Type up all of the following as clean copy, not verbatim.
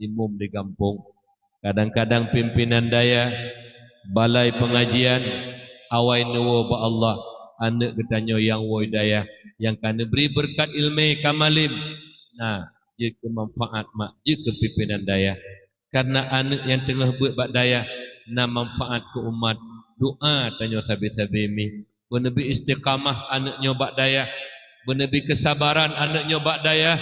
imum di kampung, kadang-kadang pimpinan daya, balai pengajian, awai nuwo ba Allah, anak getanyo yang woi daya, yang kana beri berkat ilmu kamalim. Nah, jika manfaat mak, jika pimpinan daya, karena anak yang tengah buat bak daya, na manfaat ke umat, doa tanyo sabi-sabi mi, benabi istiqamah anaknya bak daya, benabi kesabaran anaknya bak daya,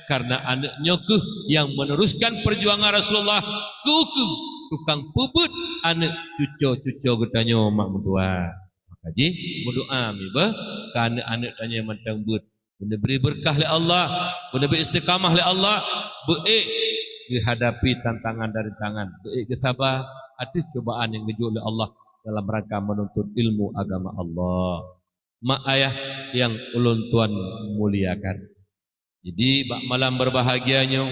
karena anaknya ke yang meneruskan perjuangan Rasulullah, ke tukang pebut anak cucu-cucu getanyo mak mentua. Maka ji berdoa mi bah ke anak-anak tanya macam but, benda beri berkah oleh Allah, benda beri istiqamah oleh Allah, baik dihadapi tantangan dari tangan, baik sabar atas cobaan yang diuji oleh Allah dalam rangka menuntut ilmu agama Allah. Mak ayah yang ulun tuan muliakan. Jadi bak malam berbahagianya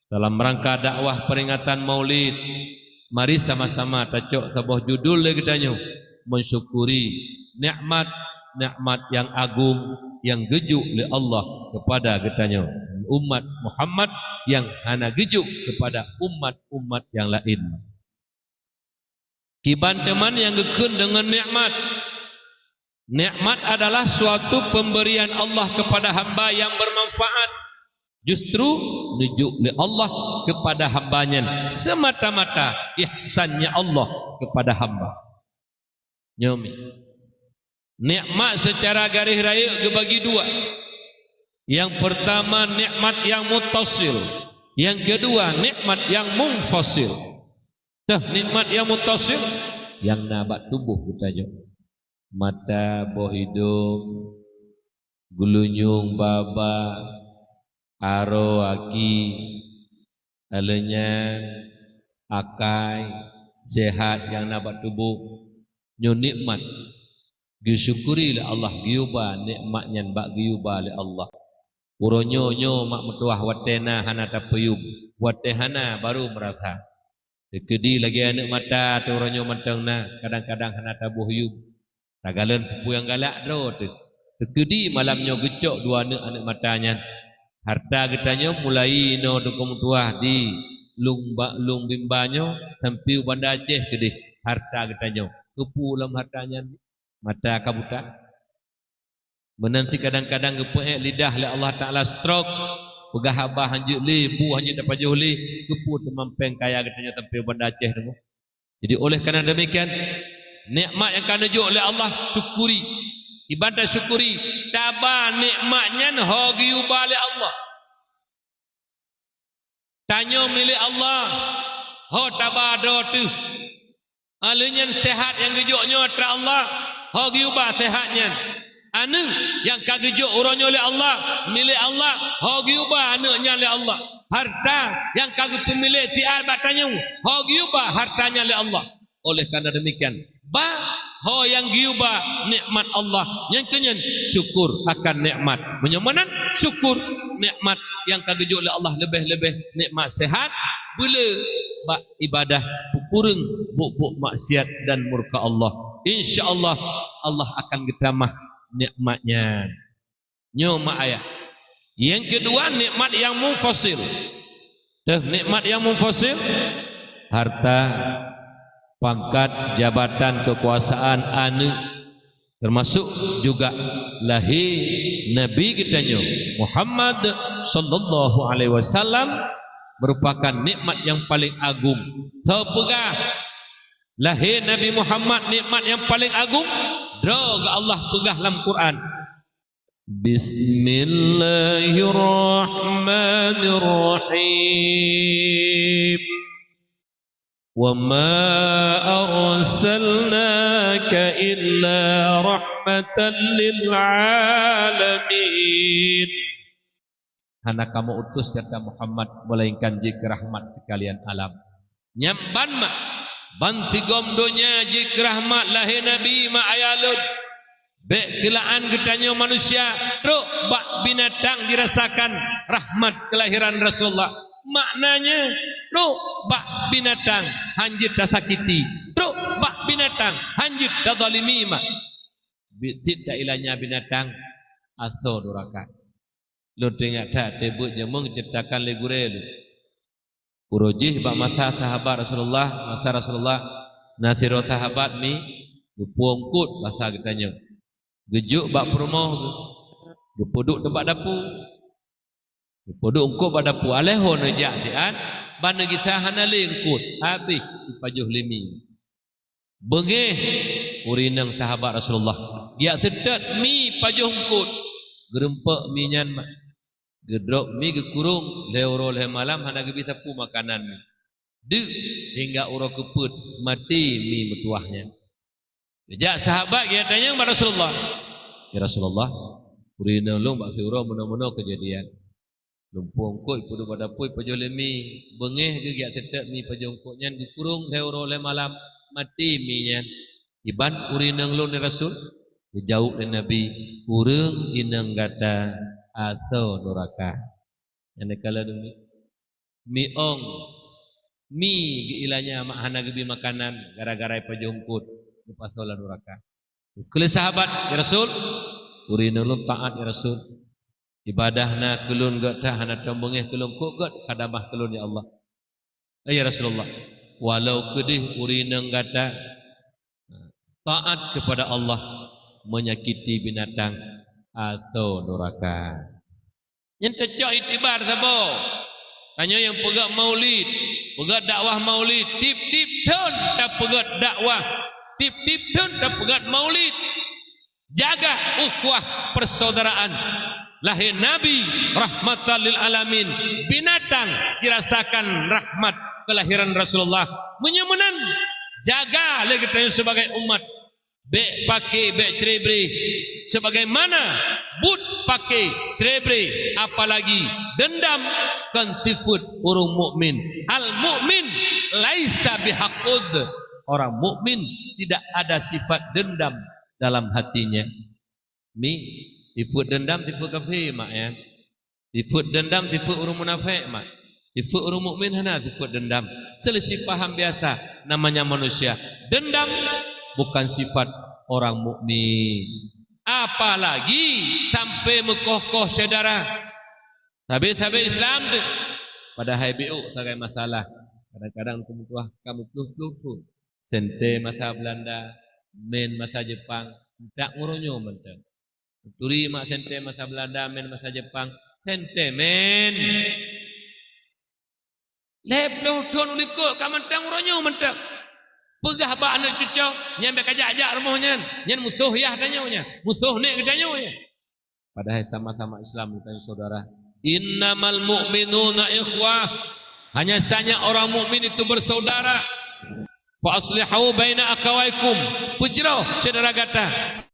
dalam rangka dakwah peringatan Maulid, mari sama-sama tacok sebuah judul lagi tanya, mensyukuri nikmat yang agung yang gejuk oleh Allah kepada getanya umat Muhammad yang hana gejuk kepada umat-umat yang lain. Kiban teman yang gekun dengan nikmat. Nikmat adalah suatu pemberian Allah kepada hamba yang bermanfaat. Justru nujuk oleh Allah kepada hambanya semata-mata ihsannya Allah kepada hamba. Nyomi. Nikmat secara garis raya dibagi dua. Yang pertama nikmat yang muttasil, yang kedua nikmat yang munfasil. Nikmat yang muttasil yang nabat tubuh kita jo. Mata, boh hidung, gulunyung, baba, aro, aki, alenya, akai, sehat yang nabat tubuh, nyo nikmat. Disyukuri oleh Allah, giuba nikmatnya bak giuba oleh Allah. Uronyo nyo mak metuah watena hana tapayub, watehana baru merata. Kedi lagi anak mata tu uronyo matangna, kadang-kadang hana tabuh yub. Tagalan pupu yang galak dro tu. Kedi malamnya gecok dua anak matanya. Harta getanya mulai no dukum tuah di lung bimbanyo sampai Banda Aceh kedi harta getanya. Kepu lam hartanya mata kabuta. Menanti kadang-kadang gepuek lidah le Allah Taala stroke. Pegah abah hanjuk li, bu hanjuk dapat jauh li, kepu temampeng kaya getanya sampai Banda Aceh tu. Jadi oleh kerana demikian nikmat yang kena juk oleh Allah syukuri, ibadah syukuri. Tabah nikmatnya hogi ubali Allah. Tanya milik Allah, ho tabah do tu. Alunyan sehat yang gejoknya tra Allah, hogi ubah sehatnya. Anu yang kagejuk uronyo oleh Allah, milik Allah, hogi ubah anaknya oleh Allah. Harta yang kagem pemilik tiar batanya, hogi ubah hartanya oleh Allah. Oleh karena demikian, ho yang giuba nikmat Allah, yang kenyan syukur akan nikmat. Menyamanan syukur nikmat yang kagejuk oleh Allah, lebih-lebih nikmat sehat, bila bak ibadah kurang buk-buk maksiat dan murka Allah. Insya-Allah Allah akan getamah nikmatnya. Nyoma ayat. Yang kedua nikmat yang munfasil. Nikmat yang munfasil, harta, pangkat, jabatan, kekuasaan, anak, termasuk juga lahir Nabi kita Muhammad sallallahu alaihi wasallam merupakan nikmat yang paling agung. So pegah lahir Nabi Muhammad nikmat yang paling agung. Droga Allah pegah dalam Quran. Bismillahirrahmanirrahim. وَمَا أَرْسَلْنَاكَ إِلَّا رَحْمَةً لِلْعَالَمِينَ. Hana kamu utus kata Muhammad melainkan jika rahmat sekalian alam. Nyamban mak bantigom donya jika rahmat lahir Nabi mak ayalud. Bek kelaan getanya manusia, truk bak binatang dirasakan rahmat kelahiran Rasulullah. Maknanya truk bak binatang hanjit tasakiti, truk bak binatang hanjit tadzalimi mak. Tidak ilahnya binatang aso duraka. Lu tengok tak tebuk je mengceritakan legure lu. Urujih bak masa sahabat Rasulullah, masa Rasulullah nasiro sahabat ni puangkut bahasa katanya. Gejuk bak perumah tu. Duduk tempat dapur. Duduk engkut pada dapur. Aleho nejak dian, bana kita hanale engkut. Habis dipajuh limi. Bengih urinang sahabat Rasulullah. Dia tedat mi pajuh engkut. Gerempak minyan mak. Gedrok mi gekurung leoro le malam hana gebi sapu makanan mi. Dek hingga ura keput mati mi metuahnya. Jak sahabat dia tanya kepada Rasulullah. Ya Rasulullah, urina long bak ura mena-mena kejadian. Lumpung koi pudu pada pui pajuh lemi bengih ge giat tetek mi pajuh koi nyan gekurung leoro le malam mati mi nyan. Iban urina long ni Rasul dijauh dari Nabi urang inang gata atau neraka. Yang kala demi mi ong mi giilanya mak hana gebi makanan gara-gara pajongkut lepas solat neraka. Kele sahabat ya Rasul, urina lu taat ya Rasul. Ibadahna kelun gata hana tambengeh kelun kok gat kadamah kelun ya Allah. Ya Rasulullah, walau kedih urina gata taat kepada Allah menyakiti binatang atau neraka. Yang tercok itibar sabo. Tanya yang pegat maulid, pegat dakwah maulid, tip-tip ton tak pegat dakwah, tip-tip ton tak pegat maulid. Jaga ukhuwah persaudaraan. Lahir Nabi rahmatan lil alamin. Binatang dirasakan rahmat kelahiran Rasulullah. Menyemenan jaga lagi tanya sebagai umat. Bek pakai bek cerebri sebagaimana but pakai cerebri, apalagi dendam kan tifut orang mukmin. Al mukmin laisa bihaqud. Orang mukmin tidak ada sifat dendam dalam hatinya. Mi tifut dendam tifut kafir mak ya. Tifut dendam tifut orang munafik mak. Tifut orang mukmin hana tifut dendam. Selisih paham biasa namanya manusia. Dendam bukan sifat orang mukmin. Apalagi sampai mekoh-koh saudara. Habis-habis Islam tu pada HBU sebagai masalah. Kadang-kadang kamu tuh sente masa Belanda, men masa Jepang, tak nguronyo mentang. Turi mak sente masa Belanda, men masa Jepang, sente men. Lebloh don likut kamantang nguronyo mentang. Pegah ba anak cucu nyampe kajak-ajak rumahnya nyen musuh yah tanyanya musuh nek tanyanya padahal sama-sama Islam tanya saudara innamal mu'minuna ikhwah hanya saja orang mukmin itu bersaudara fa aslihu baina akhawaikum pujro saudara gata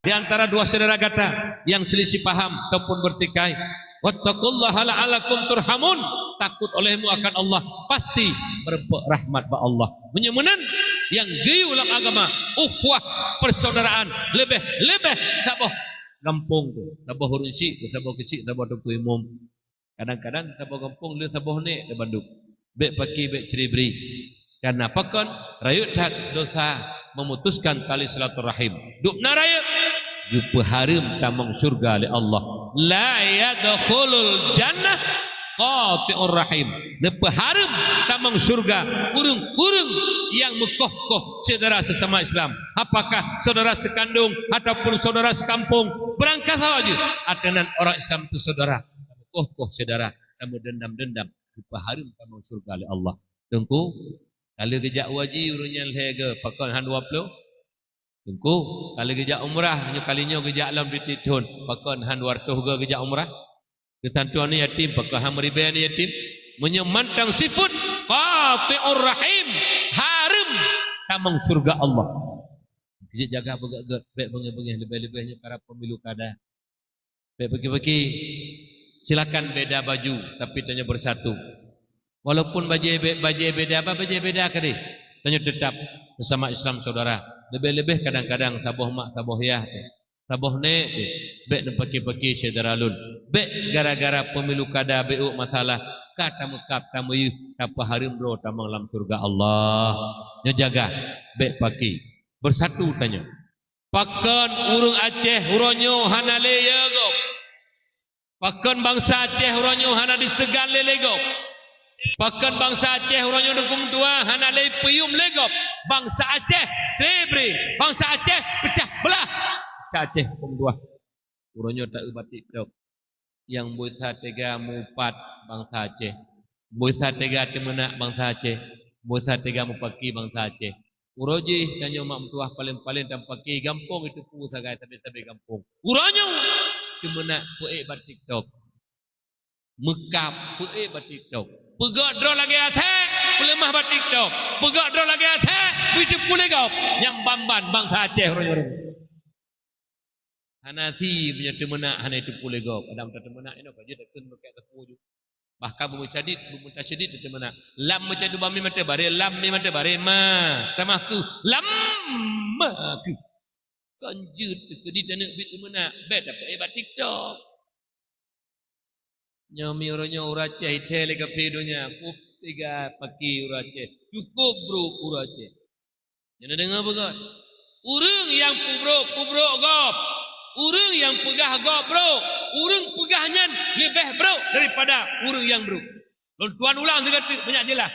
di antara dua saudara gata yang selisih paham ataupun bertikai wattaqullaha la'alakum turhamun takut olehmu akan Allah pasti berrahmat ba Allah menyemenan yang giulang agama ukhuwah persaudaraan lebih saboh kampung tu saboh hurunsi saboh kecil saboh tuku umum kadang-kadang saboh kampung le saboh ni di Bandung bek paki bek ceribri karena pakon rayut tak dosa memutuskan tali silaturahim dukna rayut jupa harum tamang surga oleh Allah la yadkhulul jannah qati'ur rahim nepa harum tamang surga urung-urung yang mekoh-koh saudara sesama Islam apakah saudara sekandung ataupun saudara sekampung berangkat saja atanan orang Islam itu saudara mekoh-koh saudara kamu dendam-dendam nepa harum tamang surga oleh Allah tengku kalau gejak waji urunyan lege pakon han 20 tengku kalau gejak umrah nyu kalinya gejak alam dititun pakon han 200 ge gejak umrah ketentuan ni yatim pakah hamriban yatim menyemantang sifat qati'ur rahim harum tamang surga Allah kita jaga begat-begat baik bengih-bengih lebih-lebihnya para pemilu kada baik bagi-bagi silakan beda baju tapi tanya bersatu walaupun baju beda apa baju beda kadi tanya tetap bersama Islam saudara lebih-lebih kadang-kadang taboh mak taboh yah taboh ne bek nepaki-paki saudara lun bek gara-gara pemilu kada beu masalah kata mekap tamu yu apa harum bro tamang lam surga Allah nya jaga bek paki bersatu tanya pakon urung Aceh uronyo hanale yego pakon bangsa Aceh uronyo hana disegal lego Pakan bangsa Aceh orangnya dukung tua hana lay peyum legop. Bangsa Aceh trebre, bangsa Aceh pecah belah. Bangsa Aceh dukung tua. Orangnya tak ubati dok. Yang busa tega mupat bangsa Aceh. Busa tega temenak bangsa Aceh. Busa tega mupaki bangsa Aceh. Uroji kanyo mak mutuah paling-paling dan paki gampung itu pu sagai tabe-tabe gampung. Uronyo temenak puek batik dok. Mekap puek batik dok. Pegak dro lagi athe, pelemah batik dok. Pegak dro lagi athe, bijak pulih gop. Yang bamban bangsa Aceh orang-orang. Hanati punya temenak hana itu pulih gop. Ada muka temenak ini apa je tak kena pakai tepu je. Bahkan bumuta syedid itu temenak. Lam macam tu bami mata bare, lam mi mata bare ma. Tamaku lam ma ku. Kanjut ke di tanah bit temenak. Bet dapat batik dok. Nyomi orangnya urace itele ke pedonya pup tiga paki urace cukup bro urace jangan dengar begat urang yang pubro gop urang yang pegah gop bro urang pegahnya lebih bro daripada urang yang bro tuan ulang sekali banyak jelas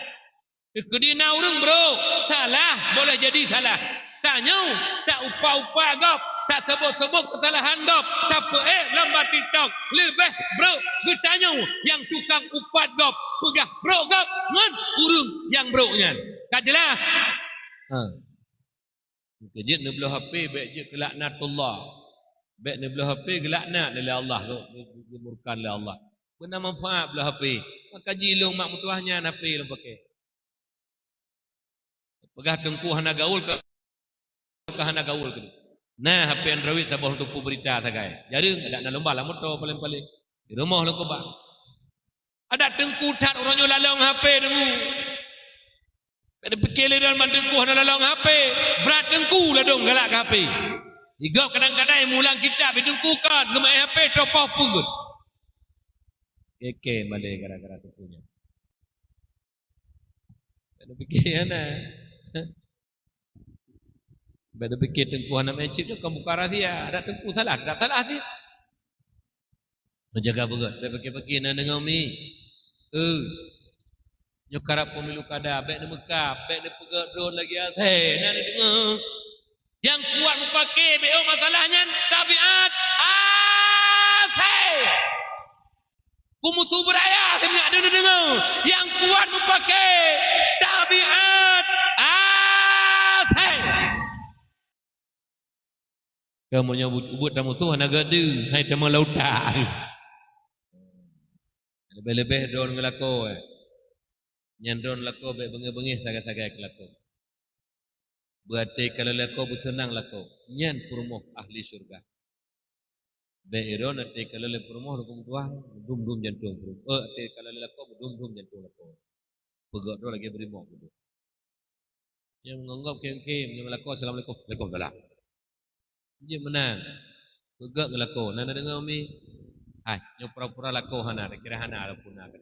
kedina urang bro salah boleh jadi salah tanya tak upa-upa gop tak sebut-sebut kesalahan gop tapi lambat TikTok lebih bro bertanya yang tukang upat gop pegah bro gop ngan urung yang bro nya kajelah kejit ni belah HP baik je kelaknatullah baik ni belah HP kelaknat oleh Allah dimurkan oleh Allah benar manfaat belah HP maka jilung mak mutuahnya HP lu pakai pegah tengku hana gaul ke hana gaul ke nah HP Android tak boleh tupu berita sagai. Jarang ada nak lomba lah motor paling-paling. Di rumah lu kau bang. Ada tengkutat orangnya lalong HP dengu. Ada pikir dalam tengku hana lalong HP. Berat tengku lah dong galak ke HP. Igap kadang-kadang mulang kitab ditengkukan gemai HP topoh pugut. Keke balik gara-gara tengkunya. Ada pikir mana? Beda pikir tengku anak mencip tu kamu buka rahsia. Ada tengku salah, tak salah sih. Menjaga begat. Beda pikir-pikir nak dengar mi. Nyokarap pemilu kada, baik ni Mekah, baik ni pegat drone lagi atas. Nak dengar. Yang kuat pakai BO masalahnya tabiat. Kumusu beraya, saya nak dengar. Yang kuat pakai tabiat. Kamu nyebut tamu tu hana gadu, hai tamu lauta. Lebih-lebih drone ngelako. Nyan drone lako baik bengi-bengi sagai-sagai kelako. Berarti kalau lako bersenang lako. Nyan purmoh ahli syurga. Baik drone nanti kalau le purmoh hukum tuah dum-dum jantung. Nanti kalau lako dum-dum jantung lako. Pegak drone lagi berimoh gitu. Yang menganggap kem-kem yang lako assalamualaikum. Waalaikumsalam. Dia menang. Pegak ke lako. Nana dengar umi. Nyo pura-pura lako hana. Kira hana ala punah.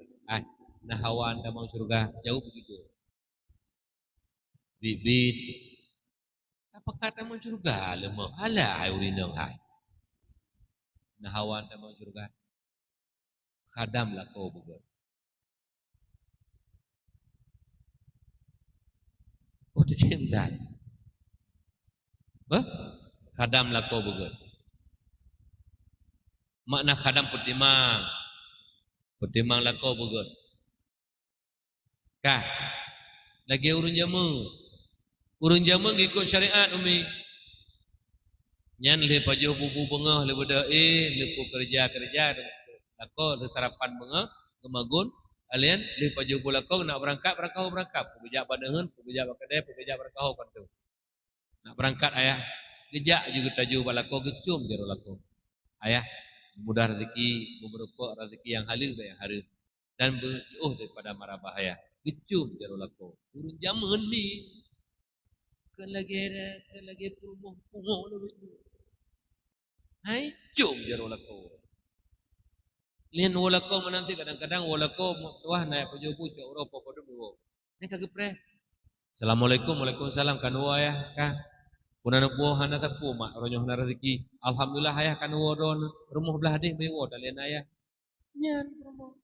Nah hawan damang surga. Jauh begitu. Bit-bit. Apa kata damang surga? Lemah. Alah hai urinang hai. Nah hawan damang surga. Khadam lako begitu. Oh tercinta. Khadam lako begitu. Makna khadam petimang. Petimang lako begitu. Kah. Lagi urun jamu. Urun jamu ikut syariat umi. Nyan le pajuh bubu bengah le bedai le kerja-kerja lako le sarapan bengah kemagun alien le pajuh bulako nak berangkat pegejak badangan pegejak bakadai pegejak berkau pantu. Nak berangkat ayah gejak juga taju balako gecum jero lako. Ayah mudah rezeki beberapa rezeki yang halus yang harus dan berjauh daripada mara bahaya. Gecum jero lako. Urun zaman ni kan lagi purmoh dulu. Hai cum jero lako. Lian walako menanti kadang-kadang walako tuah naik pejobu cok Eropa pada dulu. Ni kagak pre. Assalamualaikum waalaikumsalam kan ayah kan. Punana buah hana tapu mak ronyoh na rezeki. Alhamdulillah ayah kan wadon rumah belah deh bewo dalian ayah. Nyan rumah.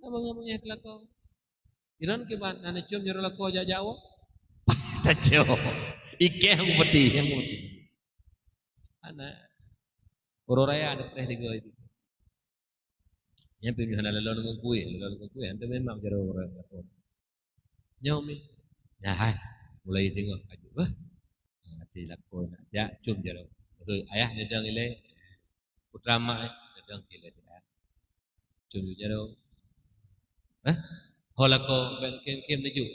Abang-abang ya kelakau. Iran ke ban nana cium jero lako aja Jawa. Tak cium. Ike yang putih, yang putih. Ana Ororaya ada preh tiga itu. Yang pilihan lalu nunggu kue, anda memang jero orang lako. Nyomi. Ya hai, mulai tengok aju. Wah, hati lako nak jak cium jero. Betul, ayah nedang ile putra mak nedang ile dia. Cium jero. Hah? Holako ben kem meju.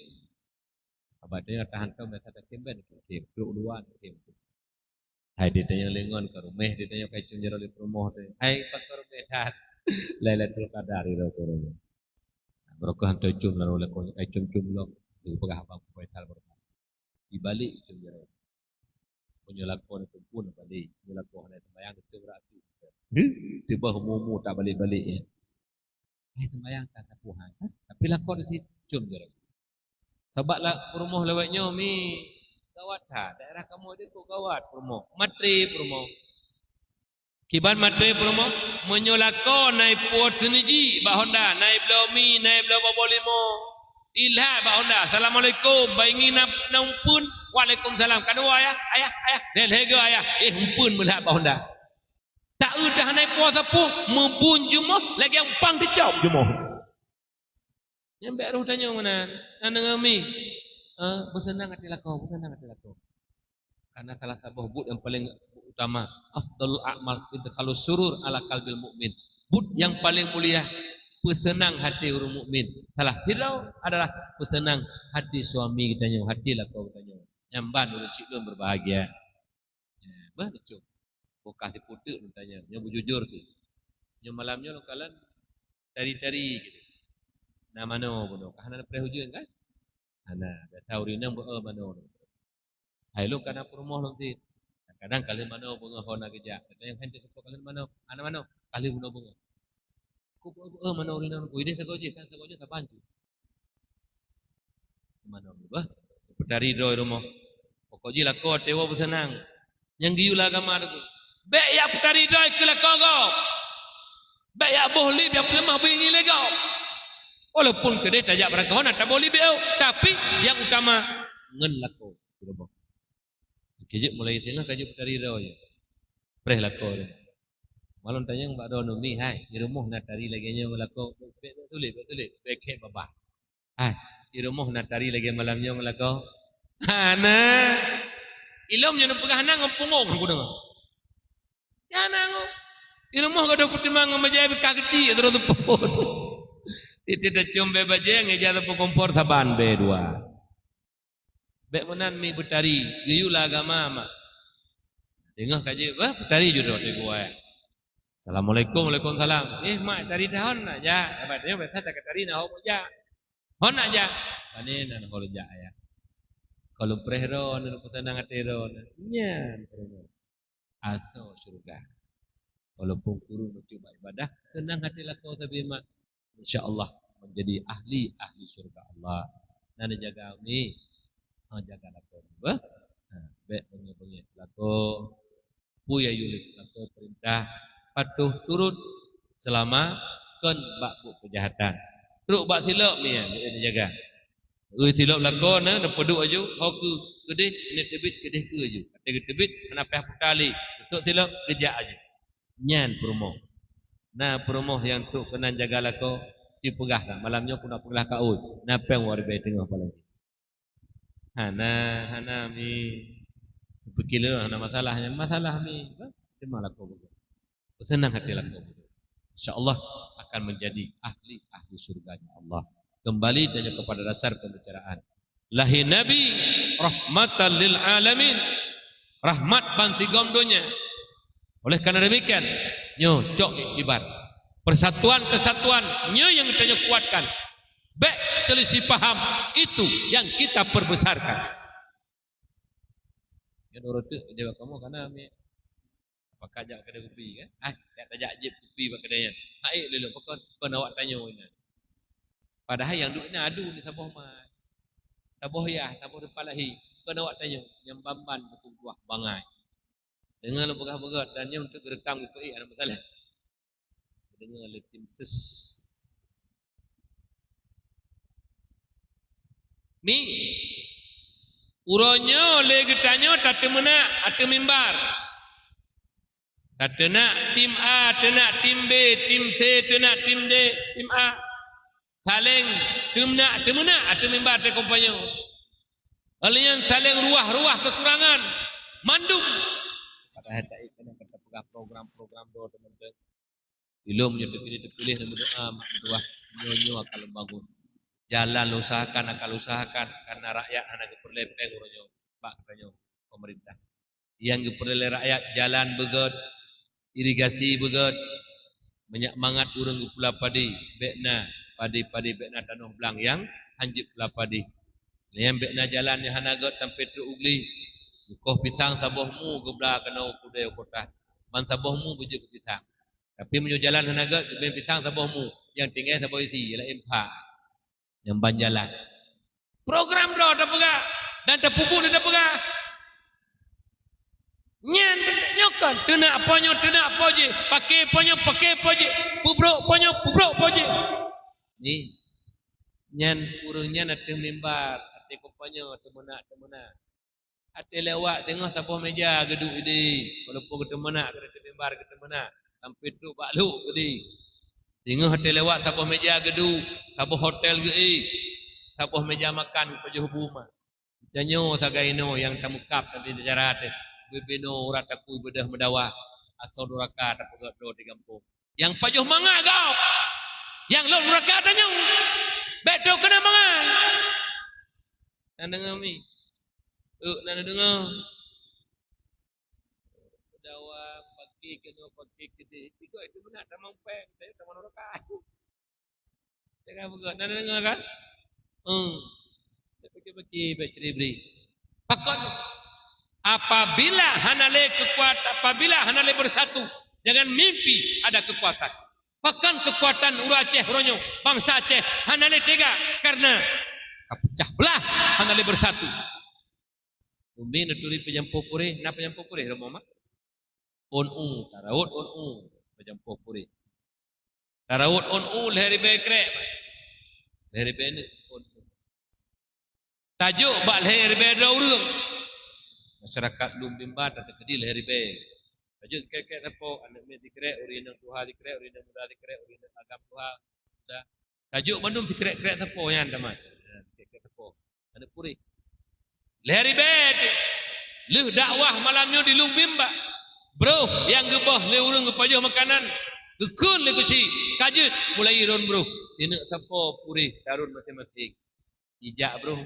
Abadnya tahan kau masa tak kem ben kem duluan kem. Hai dia tanya lengon ke rumah, dia tanya kai cium jero di promoh tu. Hai pak ke rumah dah. Lailatul Qadar iro turun. Berkah hantu cium lalu lekon kai cium lo. Di pegah abang kuital berkah. Di balik cium jero. Punya lakon itu pun balik. Punya lakon ada tembayang cium ratu. Tiba umumu tak balik-balik ya. Tembayang tak tapuhan. Tapi lakon itu cium jero. Sebablah rumah lewatnya mi gawat ha. Daerah kamu itu gawat rumah. Matri rumah. Kiban matri rumah menyolako naik puat seniji Mbak Honda, naik blomi, naik blo bobolimo. Ilha Mbak Honda. Assalamualaikum. Baingi nampun. Waalaikumsalam. Kedua ayah. Del hega ayah. Umpun melihat Mbak Honda. Tak udah naik puasa pun membun jumuh lagi yang pang dicap jumuh. Yang baru tanya mana? Nana ngami. Bersenang hati lakau, bersenang hati lakau. Karena salah satu bud yang paling utama, afdalul a'mal idkhalus surur ala qalbil mukmin. Bud yang paling mulia, bersenang hati orang mukmin. Salah tirau adalah bersenang hati suami kita nyo, hati lakau kita nyo. Nyamban urut cik lun berbahagia. Bah lucu. Bokas diputuk tanya, nya bujujur tu. Nya malamnya lokalan tari-tari gitu. Nah mano bono kahana pre hujung kan? Ana da tahu rinang bo mano. Hai lu kana perumoh lonti. Kadang kali mano bunga hona geja. Kadang hente ko kalian mano, ana mano kali buno bunga. Ku mano rinang ku ide sagoje sabanci. Mano bah petari do rumah. Pokoknya lako tewo bersenang. Yang giula agama tu. Bek ya petari do ke lako go. Bek ya bohli biar lemah bingi lego. Walaupun kedai tajak berkahona tak boleh beo, tapi yang utama ngen lako. Kejap mulai tengah kajut tari ro je. Preh lako. Malam tanya Mbak Dono mi hai, di rumah nak tari lagi nya lako. Betul. Beke babah. Hai, di rumah nak tari lagi malamnya lako. Hana. Ilom nya pegah nang pungong ku dengar. Jangan ngo. Di rumah kada putimang majai kageti terus tepot. Tidak cium bebaje ngeja tepu kompor saban B2. Bek menan mi betari, geyula agama mak. Dengar kaji, wah betari jodoh de gua. Assalamualaikum, waalaikumsalam. Mak tari tahun aja. Abadnya beta tak tari nah ho aja. Hon aja. Bani nan hol ja ya. Kalau prehro nan putanang atero nyan prehro. Atau surga. Walaupun kurun mencoba ibadah, senang hati lakau tapi mak InsyaAllah menjadi ahli surga Allah. Nana jaga ni, jaga lako. Baik pengen lako, puya yulik lako perintah, patuh turut selama kon bak bu kejahatan. Teruk bak silap ni dia jaga. Silap lako na peduk aju, hoku gede ni tebit gede ke aju. Kata tebit kenapa putali? Untuk silap kerja aju. Nyan promo. Nah promoh yang tu kena jaga lako dipegah lah. Malamnya pun nak pegah kau. Napa yang warga tengah apa lagi? Hana mi. Berkilo hana masalah mi. Cuma lako begitu. Senang hati lako begitu. InsyaAllah akan menjadi ahli surganya Allah. Kembali tanya kepada dasar pembicaraan. Lahi Nabi rahmatan lil alamin. Rahmat banti gomdonya. Oleh karena demikian, nyo cok ibar. Persatuan kesatuan nyo yang kita kuatkan. Baik selisih paham itu yang kita perbesarkan. Ya nurut tu jawab kamu karena kami apa kajak kedai kopi kan? Tak tajak jeb kopi pak kedainya. Hai lelu pokon awak tanya ini. Padahal yang duk ni adu ni sabah mai. Sabah ya, sabah depalahi. Pokon awak tanya yang bamban betul buah bangai. Dengar lu pegat-pegat dan dia untuk rekam itu ada masalah. Dengar le tim ses. Mi uronyo le getanyo tate menak ate mimbar. Tate nak tim A, tate nak tim B, tim C, tate nak tim D, tim A. Saling temnak temenak ate mimbar te kompanyo. Alian saling ruah-ruah kekurangan. Mandum. Padahal tak ikut kata pegah program-program do teman-teman. Ilmu nya terpilih dan berdoa mak berdoa nyo akal bangun. Jalan usahakan akal usahakan karena rakyat anak keperlepeng uronyo pak katanya pemerintah. Yang keperle rakyat jalan begot, irigasi begot, banyak mangat urang pula padi, bekna padi-padi bekna tanah belang yang hanjit pula padi. Yang bekna jalan yang hanagot sampai tu ugli. Koh pisang sabohmu gebla kena kudai kota. Man sabohmu bujuk pisang. Tapi menuju jalan hanagot ben pisang sabohmu yang tinggal saboh isi ialah empa. Yang ban jalan. Program dah dah pegah dan terpupuk dah pegah. Nyan nyokan tenak apa je, pakai apa je, pubrok apa je. Ni nyan urangnya nak mimbar, ate kompanyo temenak. Ate lewat tengok sabuh meja geduk ini, walaupun kita menak kita mimbar kita menak, sampai tu bakluk gedi. Tengok ate lewat sabuh meja geduk, sabuh hotel gei, sabuh meja makan pajah hubuma. Janyo sagaino yang tamukap tapi sejarah ate. Bebeno rataku bedah medawa asal duraka tak pegat do di kampung. Yang pajuh mangak kau. Yang lo duraka tanya. Bedo kena mangak. Nak dengar mi? Nak dengar. Medawa pagi kena pagi gede. Tiga itu benar tak mampeng. Saya tak mau duraka. Jangan pegat. Nak dengar kan? Pagi-pagi bercerita. Pakon. Apabila hanale bersatu, jangan mimpi ada kekuatan. Bahkan kekuatan ura Aceh ronyo, bangsa Aceh hanale tega karena pecah belah hanale bersatu. Umi naturi pejampo pure, na pejampo pure romo mak. On tarawut on pejampo pure. Tarawut on lehari bekrek. Lehari bene on. Tajuk bak lehari bedau urang. Masyarakat Lumbimba tak terkedi lehari be. Tajuk kek apa anak me dikrek uri nang Tuhan dikrek uri nang muda dikrek uri nang agam Tuhan. Dah. Tajuk bandum dikrek-krek apa yang damat. Kek apa. Ada puri. Lehari be. Leh dakwah malamnya di Lumbimba. Bro, yang gebah le urang gepajuh makanan. Gekun le kusi. Kajut mulai ron bro. Sini siapa puri darun masing-masing. Ijak bro.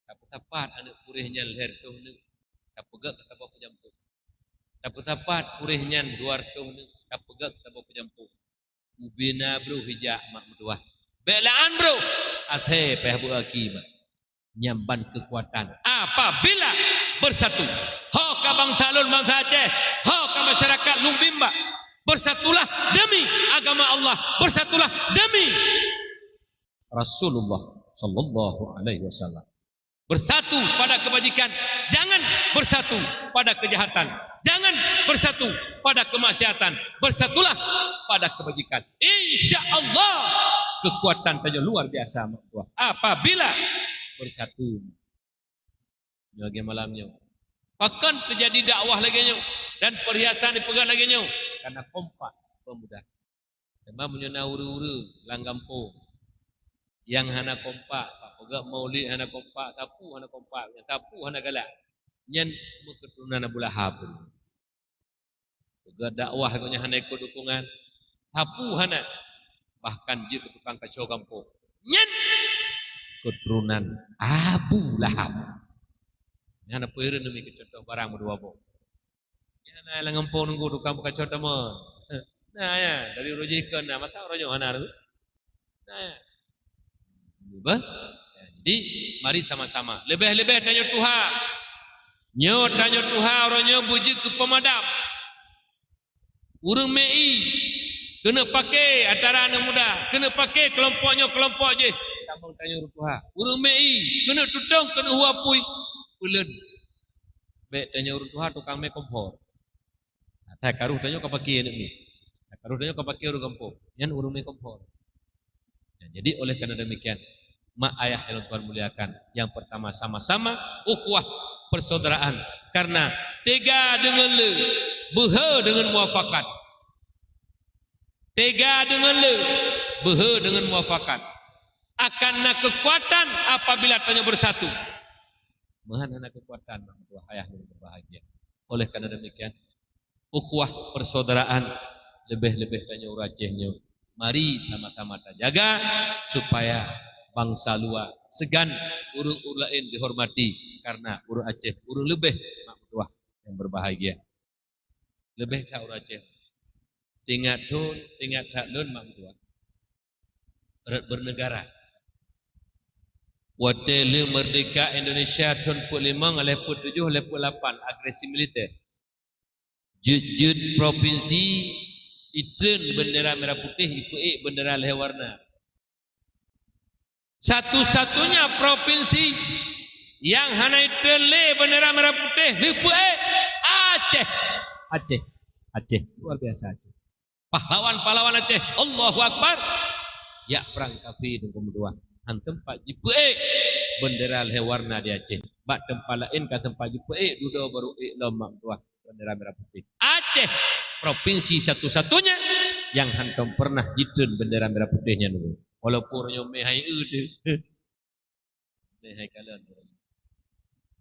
Tak sapat anak purihnya leher tu ni. Tak pegak tak bawa penjampung. Tak sapat purihnya luar tu ni. Tak pegak tak bawa penjampung. Ubina bro hijak mak mertua. Belaan bro. Athe peh bu akibat. Nyamban kekuatan. Apabila bersatu. Ho ka bangsa Lun bangsa Aceh. Ho ka masyarakat Lumbimba. Bersatulah demi agama Allah. Bersatulah demi Rasulullah sallallahu alaihi wasallam. Bersatu pada kebajikan, jangan bersatu pada kejahatan, jangan bersatu pada kemaksiatan, bersatulah pada kebajikan. Insya-Allah kekuatan saja luar biasa mak. Apabila bersatu. Bagi malamnya. Bahkan terjadi dakwah lagi nyo dan perhiasan dipegang lagi nyo karena kompak pemuda. Memang menyena uru-uru langgampo. Yang hana kompak, pegak maulid hana kompak, sapu hana kompak, sapu hana galak. Nyen keturunan Abu Lahab. Pegak dakwah nya hana ikut dukungan, sapu hana. Bahkan je ke tukang kacau kampung. Nyen keturunan Abu Lahab. Ni hana peureun demi contoh barang berdua bo. Ni hana langampung nunggu tukang kacau teman. Nah ya, dari rojikan nah mata rojo hana tu. Nah ya. Jadi mari sama-sama. Lebih-lebih tanya Tuhan. Nyo tanya Tuhan orangnya bujuk ke pemadam. Urang mei kena pakai antara anak muda, kena pakai kelompoknya kelompok je. Tambang tanya Tuhan. Urang mei kena tutong kena huapui. Pulen. Baik tanya urang Tuhan tukang me kompor. Saya karuh tanya kau pakai ni. Karuh tanya kau pakai urang kampung. Yang urang me kompor. Jadi oleh karena demikian, mak ayah yang Tuhan muliakan, yang pertama sama-sama ukhuwah persaudaraan, karena tega dengan le, beha dengan muafakat. Tega dengan le, beha dengan muafakat. Akan nak kekuatan apabila tanya bersatu. Mahan anak kekuatan mak tua ayah yang berbahagia. Oleh karena demikian, ukhuwah persaudaraan lebih-lebih tanya uracehnya. Mari sama-sama jaga supaya bangsa luar segan urung lain dihormati, karena urung Aceh urung lebih mak tua yang berbahagia. Lebih ka urung Aceh. Tingkat hak lun mak tua. Bernegara. Waktu merdeka Indonesia tahun 45 level 7 level 8 agresi militer. Jut provinsi itun bendera merah putih, ikut bendera leh warna. Satu-satunya provinsi yang hana itun le bendera merah putih, Aceh. Aceh luar biasa Aceh. Pahlawan Aceh, Allahu Akbar. Ya perang kafir dengan kedua. Han tempat jipe bendera leh warna di Aceh. Bak tempat lain ka tempat jipe duda baru lemak tua bendera merah putih. Aceh provinsi satu-satunya yang hantam pernah jitun bendera merah putihnya dulu. Walaupun nyome hai tu. Hai kalian.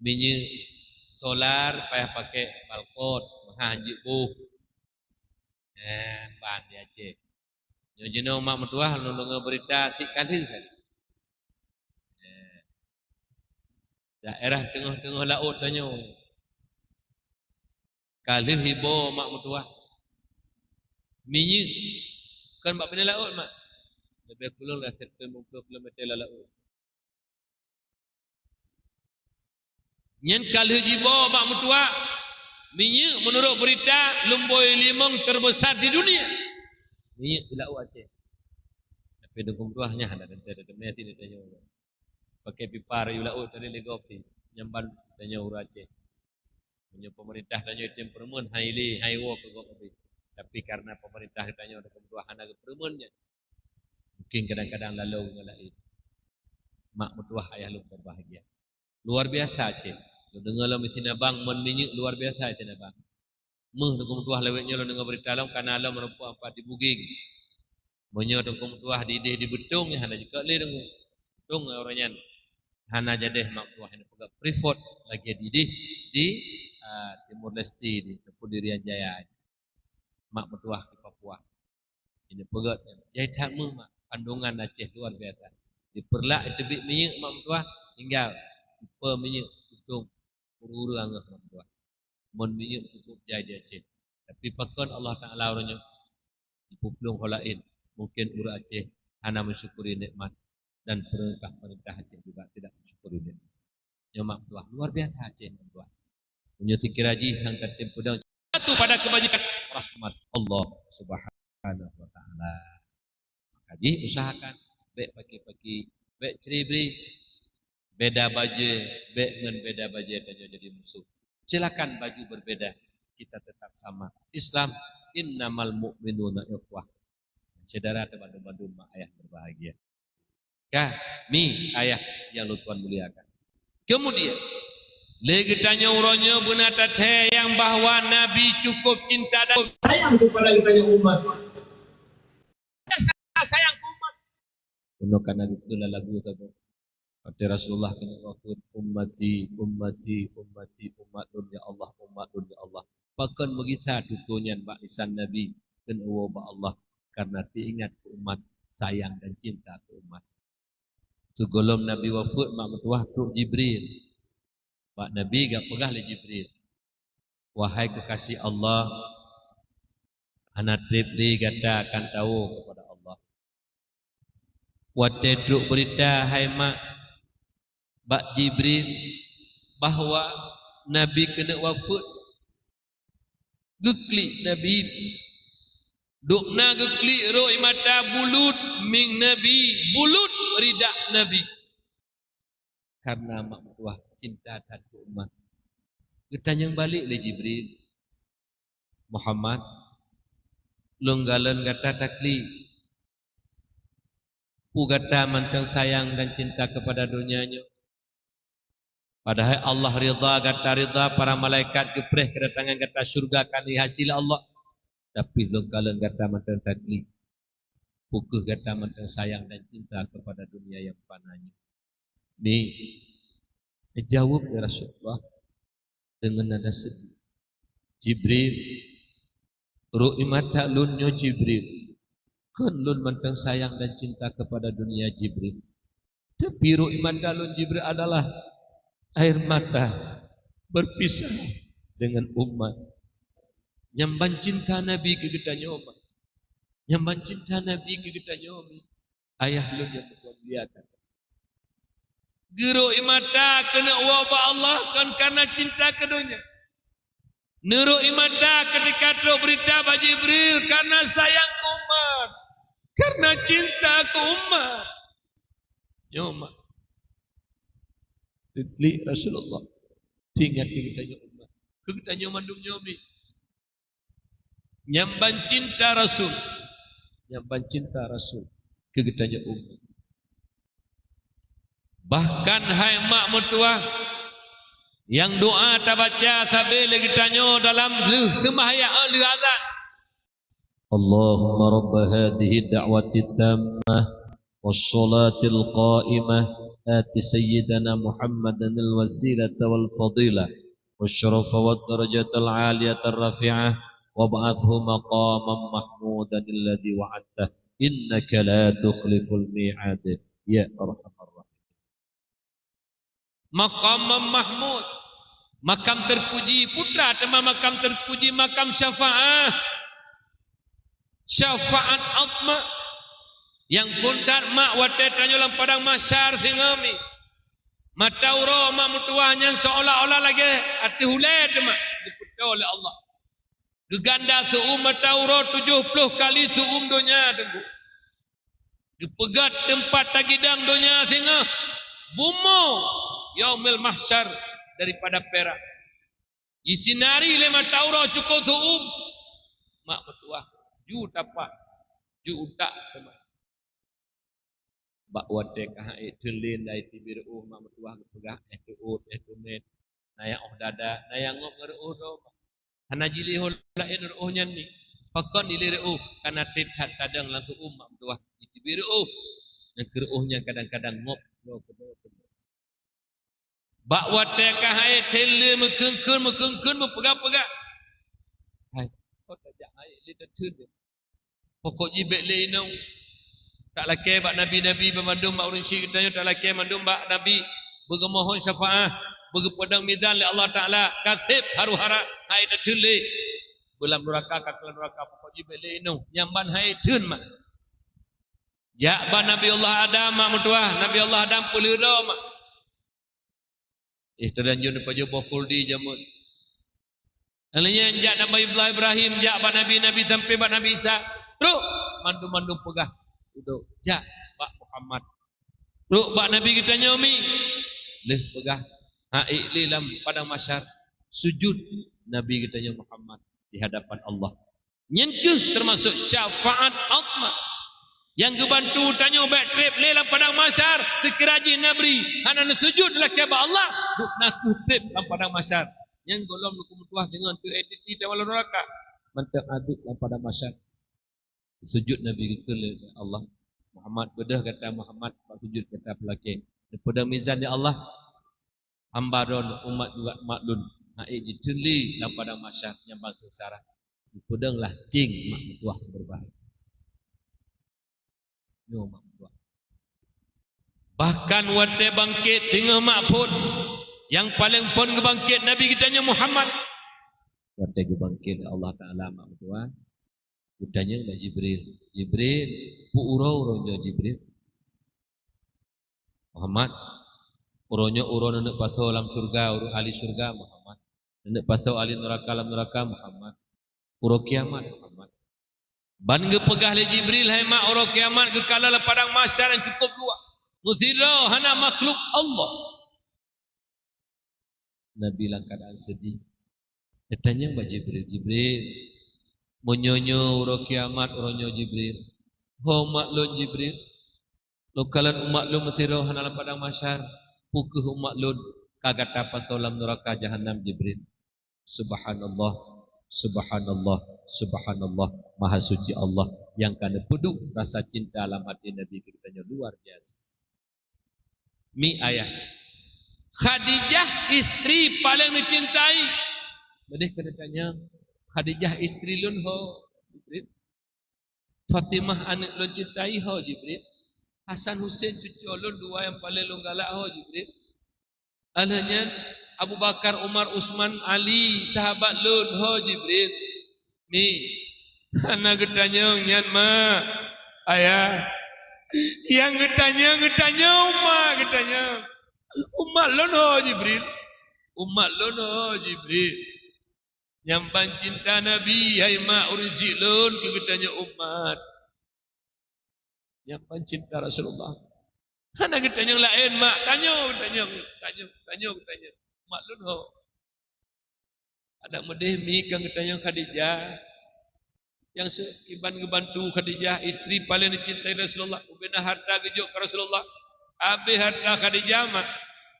Minyak solar payah pakai balkon, haji buh. Ban di Aceh. Yo jenou mak mertua nulung berita tik kali kan. Daerah tengah-tengah laut tanya. Kali hibo mak mertua. Minyak kan mak pindah laut mak. Lebih kurang lah 50 km lah laut. Nyen kali hibo mak mertua. Minyak menurut berita lumboi limong terbesar di dunia. Minyak di laut Aceh. Tapi dukung tuahnya ada mati tanya. Pakai pipa rayu laut tadi legopi nyamban tanya ura Aceh. Punya pemerintah tanya tim permen haili haiwo ke gopi. Tapi karena pemerintah tanya dukung tuahan ke permennya. Mungkin kadang-kadang lalu ngalain. Mak mertua ayah lu berbahagia. Luar biasa Aceh. Lu dengar lo mitina bang men minyak luar biasa Aceh bang. Meh dukung tuah lewetnya lo dengar berita lo karena lo merupakan apa di buging. Menyo dukung tuah di betung ya hana juga le dengung. Betung orangnya. Hana jadeh mak tuah ini pegak Freeport lagi di Timur Leste di Kepulauan Jaya. Mak mertua di Papua. Ini pegak jadi tamu mak kandungan Aceh luar biasa. Diperlak tebik minyak mak mertua tinggal tipe minyak hitung uru-uru angah mak mertua. Mon minyak cukup jadi Aceh. Tapi pakon Allah Taala orangnya dipuplung holain. Mungkin uru Aceh hana mensyukuri nikmat. Dan perintah Aceh juga tidak bersyukuri dia. Nyomak tua luar biasa Aceh tua. Punya tikir haji angkat tempo dan satu pada kebajikan rahmat Allah Subhanahu wa taala. Haji usahakan baik pagi-pagi, baik ceribri, beda baju, baik ngan beda baju tanya jadi musuh. Silakan baju berbeda, kita tetap sama. Islam innamal mu'minuna ikhwah. Saudara teman-teman mak ayah berbahagia. Kami ayah yang Tuhan muliakan. Kemudian lagi tanya uronya benata teh yang bahwa Nabi cukup cinta dan sayang kepada kita umat. Sayang umat. Untuk karena itulah lagu itu. Kata Rasulullah kena waktu ummati umatun ya Allah. Bahkan begitu tutunya bak lisan Nabi dan uwa Allah karena diingat ke umat, sayang dan cinta ke umat. Segolom Nabi wafat mak mertua tu Jibril. Pak Nabi gak pegah le Jibril. Wahai kekasih Allah, anak Jibril kata akan tahu kepada Allah. Waktu duk berita hai mak Bak Jibril bahwa Nabi kena wafat. Geklik Nabi. Dukna geklik roi mata bulut ming Nabi, bulut ridak Nabi. Karena mak mertua cinta satu umat. Ditanya balik le Jibril. Muhammad longgalan kata takli. Pugata mantang sayang dan cinta kepada dunianya. Padahal Allah ridha, kata ridha, para malaikat gepreh kedatangan kata syurga kan hasil Allah. Tapi belum kala kata mantang takli. Pukuh kata mantang sayang dan cinta kepada dunia yang pananya. Ni jawab ya Rasulullah dengan nada sedih. Jibril, ru'i mata lunyo Jibril. Kan lun mantang sayang dan cinta kepada dunia Jibril. Tapi ru'i mata lun Jibril adalah air mata berpisah dengan umat. Nyamban cinta Nabi ke gedanya umat. Nyamban cinta Nabi ke gedanya umat. Ayah lun yang bermuliakan. Geru imata kena wabah Allah kan karena cinta ke dunia. Nurut imata ketika tu berita bagi Jibril karena sayang ke umat. Karena cinta ke umat. Ya umat. Tidli Rasulullah tinggal kita umat. Kita mandum nyomi. Nyamban cinta Rasul. Nyamban cinta Rasul ke kita umat. Bahkan hai mak mertua yang doa tak baca sambil kita dalam sembahyang azan. Allahumma rabb hadhihi da'wati tammah was-salatil qa'imah آت سيدنا محمدا الوسيلة والفضيلة والشرف والدرجة العالية الرفيعة وابعثه مقاما محمودا الذي وعدته إنك لا تخلف الميعاد يا أرحم الراحمين. Maqam Mahmud, makam terpuji, putra tema makam terpuji, makam syafaat, syafaat atma. Yang pundat mak wadah tanya dalam padang masyar singami. Mata uro mak mutuahnya seolah-olah lagi hati hulai mak diputar oleh Allah. Geganda seum mata uro 70 kali seum dunia tenggu. Gepegat tempat tagidang dunia singa. Bumo yaumil mahsyar daripada perak. Isinari le mata uro cukup seum. Mak mutuah ju tapak ju utak teman. Bak wadek hai tulin dai tibir mak mertua pegah itu met naya dada naya ngop ngeruh do hana jili hola enuh nyan ni pakon diliruh kana tithat kadang langsung mak mertua tibir yang keruhnya kadang-kadang ngop do kedo bak wadek hai tele mekengkeun mepegah-pegah hai kok tajak hai lidatun pokok jibek le inau tak laki bak Nabi-Nabi bermandum bak urun syirik kita tak laki mandum bak Nabi bergemohon syafaat bergepedang mizan oleh Allah Ta'ala kasib haru-hara hai tertulis belam neraka kata neraka pokok jibel inu nyamban hai tun mak ya ba Nabi Allah Adam mak mutuah Nabi Allah Adam pulira mak terdanjun pada bokul di jamun alanya jak Nabi Ibrahim jak ba Nabi sampai ba Nabi Isa terus mandum-mandum pegah duduk jak Pak Muhammad ruk Pak Nabi kita nyomi leh pegah haik dalam padang masyar sujud Nabi kita Muhammad di hadapan Allah nyentuh termasuk syafaat atma yang kebantu tanya baik trip dalam padang masyar sekiraji Nabi hana sujud adalah kepada Allah duk naku trip dalam padang masyar yang golong hukum tuah dengan tu entiti dalam neraka mantap aduk dalam padang masyar sujud Nabi kita Allah Muhammad bedah kata Muhammad sujud kata pelaki pada mizan ya Allah hamba don umat juga maklun naik dituli dalam padang masyar yang sengsara pedanglah cing mak tuah berbahaya no mak tuah bahkan wate bangkit tengah mak pun yang paling pun kebangkit Nabi kita Muhammad wate kebangkit Allah Ta'ala mak tuah Udahnya oleh Jibril, bu urau-uraunya Jibril. Muhammad, uraunya nak pasau dalam surga, urau ahli surga Muhammad. Nak pasau ahli neraka dalam neraka Muhammad. Urau kiamat Muhammad. Ban ge pegah le Jibril hai mak urau kiamat ke kala le padang mahsyar yang cukup luas. Muzira hana makhluk Allah. Nabi dalam keadaan sedih. Ditanya kepada Jibril, menyonyo urau kiamat uraunya Jibril. Ho maklun Jibril. Lokalan umat lu mesiro hanalan padang masyar. Pukuh umat lu kagata pasolam neraka jahannam Jibril. Subhanallah, subhanallah, subhanallah. Maha suci Allah yang kana peduk rasa cinta alam hati Nabi kita luar biasa. Mi ayah. Khadijah istri paling dicintai. Bedeh kena tanya, Khadijah istri lun ho Jibril. Fatimah anak lun cintai ho Jibril. Hasan Hussein cucu lun dua yang paling lun galak ho Jibril. Alahnya Abu Bakar, Umar, Utsman, Ali sahabat lun ho Jibril. Ni anak getanya nyan ma ayah. Yang getanya umat getanya. Umat lun ho Jibril. Umat lun ho Jibril. Nyampan cinta Nabi hai mak urji lun ke getanya umat. Nyampan cinta Rasulullah. Hana getanya lain mak tanya. Mak lun ho. Ada medeh mi kang getanya Khadijah. Yang sekiban ngebantu Khadijah istri paling dicintai Rasulullah. Ubena harta gejuk ke Rasulullah. Abe harta Khadijah mak.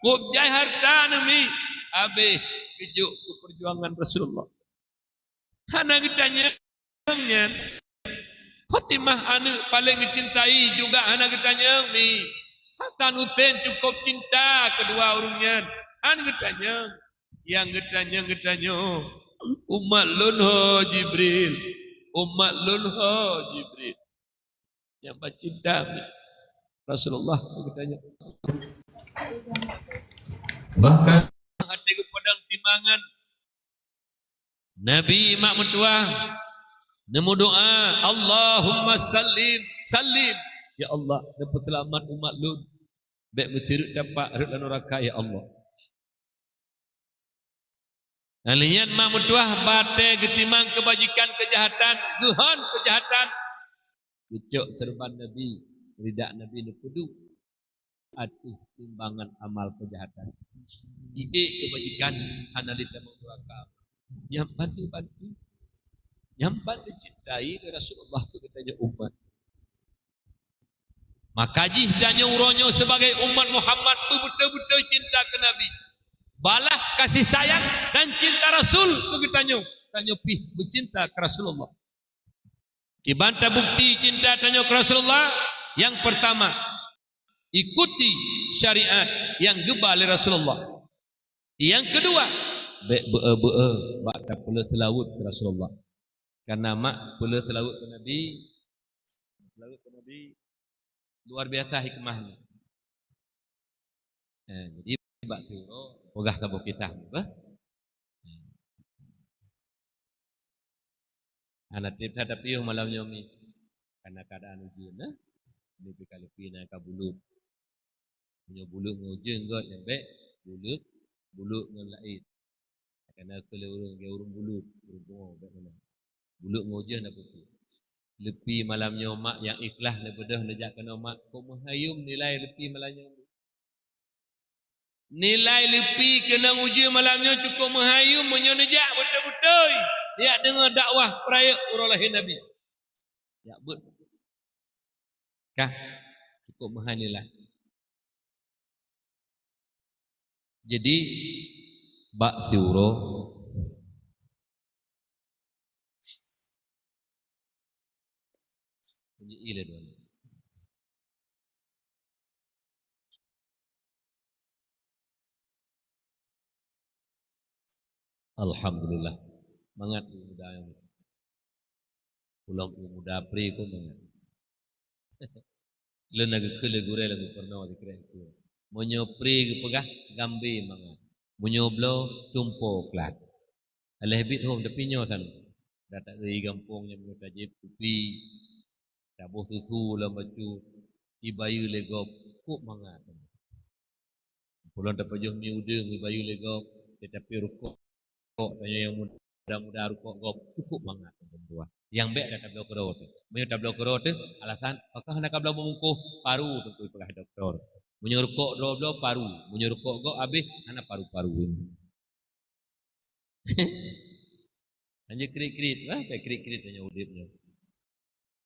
Kubjai harta nami. Abe gejuk ke perjuangan Rasulullah. Hana getanya Fatimah anak paling dicintai juga hana getanya mi. Hasan Hussein cukup cinta kedua orangnya. Hana getanya yang getanya umat lun ho Jibril. Umat lun ho Jibril. Yang bercinta mi. Rasulullah getanya. Bahkan hati kepadang timangan Nabi mak mentua nemu doa Allahumma sallim sallim ya Allah dapat selamat umat lun baik bertiruk dapat harut dan neraka ya Allah. Alian mak mentua bate getimang kebajikan kejahatan guhon kejahatan ucuk serban Nabi ridak Nabi nepudu atuh timbangan amal kejahatan ide kebajikan analita neraka yang bantu-bantu yang bantu cintai Rasulullah itu katanya umat. Maka jih danyo uronyo sebagai umat Muhammad tu betul-betul cinta ke Nabi. Balah kasih sayang dan cinta Rasul tu katanya. Tanyo pih bercinta ke Rasulullah. Kibanta bukti cinta tanyo ke Rasulullah yang pertama ikuti syariat yang gebal Rasulullah. Yang kedua bak tak perlu selawut ke Rasulullah. Karena mak perlu selawut ke Nabi. Selawut ke Nabi luar biasa hikmahnya. Jadi bak suruh pegah sabuk kita. Anak tip hadapi malam nyomi. Karena keadaan ujian lebih kali pina ka bulut. Punya bulut ngujeng got yang baik bulut ngan lain. Karena kalau orang bulut berbuang kat mana. Bulut ngojah nak putih. Lepi malamnya mak yang ikhlas lebedah lejak kena mak. Kau menghayum nilai lepi malamnya. Nilai lepi kena uji malamnya cukup menghayum menyonejak betul-betul. Dia dengar dakwah peraya urang lahir Nabi. Ya bet. Kah? Cukup menghayum nilai. Jadi bak siuro punya ilah dua. Alhamdulillah. Mangat muda yang pulang muda pri ko mangat. Len lagi kele gure lagi pernah dikira itu. Monyo pri pegah gambi mangat. Monyo blo tumpo klat. Aleh bit hom tapi nyo san. Datak dari kampung yang mengaji pupi. Dabo susu lah baju ibayu legop kok mangat. Pulang dapat jom mi udeng ibayu legop tetapi rukuk tanya yang muda-muda rukuk gop cukup mangat tua. Yang baik dah tablau kerot. Menyo tablau kerot alasan apakah nak tablau mengungkuh paru tentu pegah doktor. Menyo rukuk dro paru, menyo rukuk gop habis anak paru-paru ini. Hanya krit-krit lah, kayak krit-krit hanya udipnya.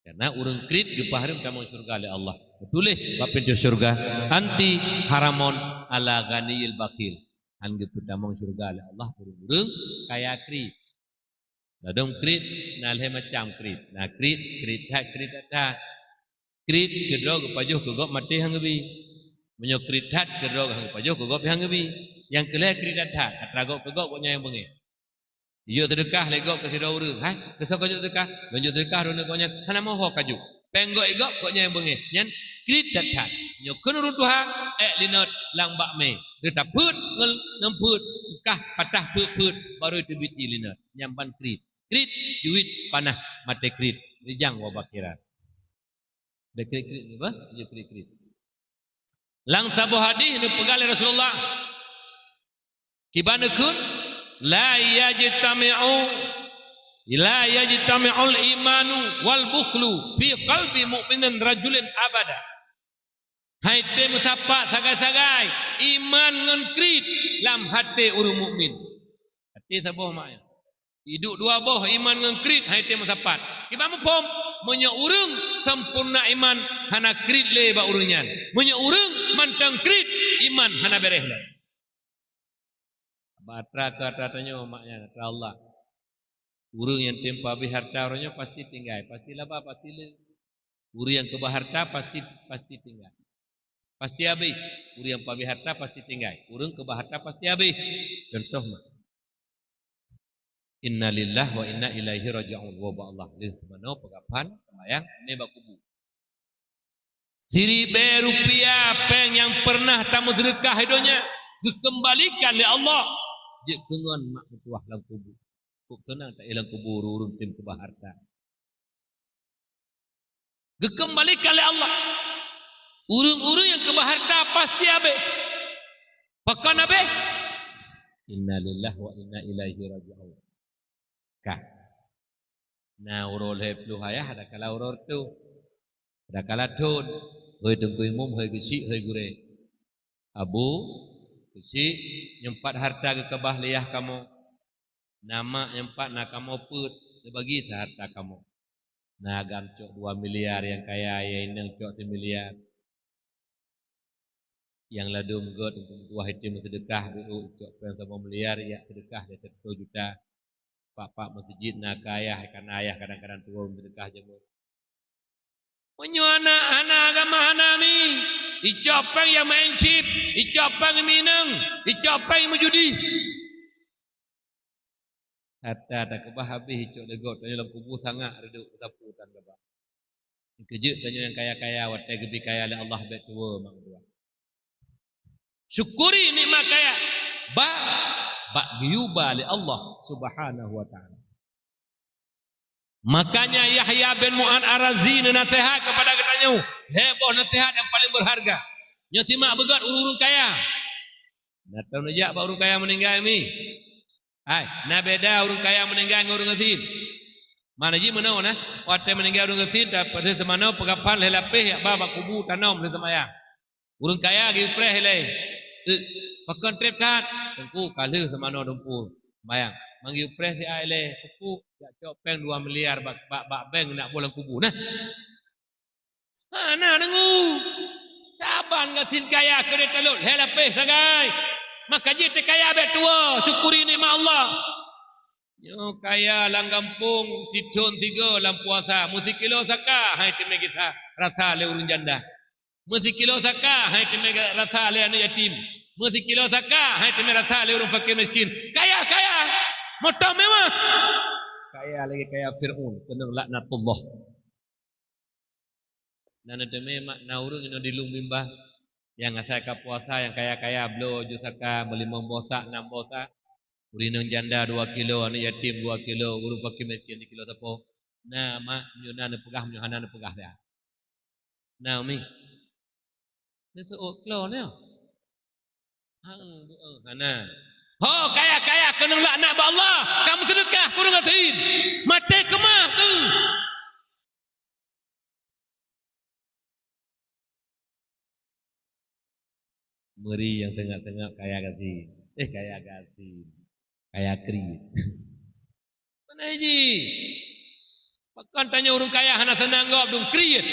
Karena urang krit gepah harum kamu surga oleh Allah. Tulis bab pintu syurga. Anti haramon ala ghaniyil bakil. Angge pudamong syurga ala Allah burung-burung kaya krit. Ladong krit nalhe macam krit. Nah krit tak. Krit kedro kepajuh kegop mati hanggebi. Menyo krit hat kedro kepajuh kegop hanggebi. Yang kelih krit hat atragop kegop punya yang bengi. Iyo sedekah legop ke sida urang. Ha, kesok kaju sedekah. Lanjut sedekah rona konya hana moho kaju. Penggok igop koknya yang bengi. Nyen krit hat. Nyo kenurun Tuhan linot lang bak me. Kita put ngel nemput kah patah put baru itu biti linot. Nyamban krit. Krit duit panah mate krit. Rijang wabak kiras. Krit apa? Ya krit. Lang sabu hadis nu pegal Rasulullah. Kibanekun la yajtami'ul imanu wal bukhlu fi qalbi mu'minin rajulin abada. Hai te mutapak sagai-sagai iman ngan krit lam hati urang mukmin. Hati saboh maknya. Hidup dua boh iman ngan krit hai te mutapak. Kiba mupom menyo urang sempurna iman hana krit le ba urangnya. Menyo urang mantang krit iman hana bereh le. Batra katanya maknya kata Allah. Urang yang tempa bi harta orangnya pasti tinggal, pasti laba, pasti le. Urang yang kebah harta pasti tinggal. Pasti habis. Urang yang pabi harta pasti tinggal. Urang kebah harta pasti habis. Contoh mak. Inna lillahi wa inna ilaihi raji'un. Wa Allah lih mano pegapan sembayang ne bakubu. Siri be rupiah peng yang pernah tamu sedekah hidupnya dikembalikan oleh Allah. Je kengon mak betuah dalam kubur. Kok senang tak ilang kubur urun tim kebah harta. Dikembalikan oleh Allah. Urung-urung yang kebah harta pasti habis. Pakan habis. Inna lillahi wa inna ilaihi raji'un. Kah. Nah urol heplu hayah ada kala urol tu. Ada kala tun. Hei tengku imum, hei kecik, hei gure. Abu kecik nyempat harta ke kebah liah kamu. Nama nyempat nak kamu put. Dia bagi harta kamu. Nah agam cok 2 miliar yang kaya yang nang cok 1 miliar. Yang ladum god untuk dua hitim sedekah dulu cok pen 1 miliar ya sedekah dia 1 juta. Pak masjid nak kaya kan ayah kadang-kadang turun sedekah jemur. Punyo anak agama hanami. Icopeng yang main chip, icopeng yang minang, icopeng yang menjudi. Hatta tak kebah habis icok legot tanya dalam kubur sangat reduk sapu tan kebah. Kejut tanya yang kaya-kaya watai gebi kaya oleh Allah bet tua mak dua. Syukuri nikmat kaya. Ba biuba oleh Allah Subhanahu wa taala. Makanya Yahya bin Mu'ad Ar-Razi nasihat kepada katanya, heboh nasihat yang paling berharga. Nyo simak begat urung kaya. Datang najak ba urung kaya meninggal ni. Hai, na beda urung kaya meninggal dengan urung asin. Mana ji menau nah, waktu meninggal urung asin dapat semana pegapan lelapih yak ba kubur tanam le semaya. Urung kaya gi preh le. Pakan trip kat, tengku kala semana dumpu. Bayang, manggil preh si ai le, kuku yak cok peng 2 miliar bak bank nak bolang kubur nah. Ha nah dengu. Saban ngasin kaya kena talut helapih sagai. Maka je kaya bet tua, syukuri nikmat Allah. Yo kaya lang kampung sidon 3 lam puasa, musi kilo saka hai time kita rasa le urun janda. Musi kilo saka hai time rasa le anak yatim. Musi kilo saka hai time rasa le urun fakir miskin. Kaya motor mewah. Kaya lagi kaya Fir'aun, kena laknatullah. Nana deme mak naurung ino dilung bimbah yang asal ka puasa yang kaya-kaya blo jusaka melimong bosak 6 bosak. Urinang janda 2 kilo, anak yatim 2 kilo, guru fakir miskin 1 kilo tapo. Nah mak nyuna pegah nyuhana pegah dah. Nah mi. Ni seok kilo ni. Hana. Oh kaya kena laknat ba Allah. Kamu sedekah kurang ngatin. Mati kemah tu. Meri yang tengah-tengah kaya kasih. Kaya kasih. Kaya krit. Mana ji? Pakan tanya orang kaya hana senang gop dong krit.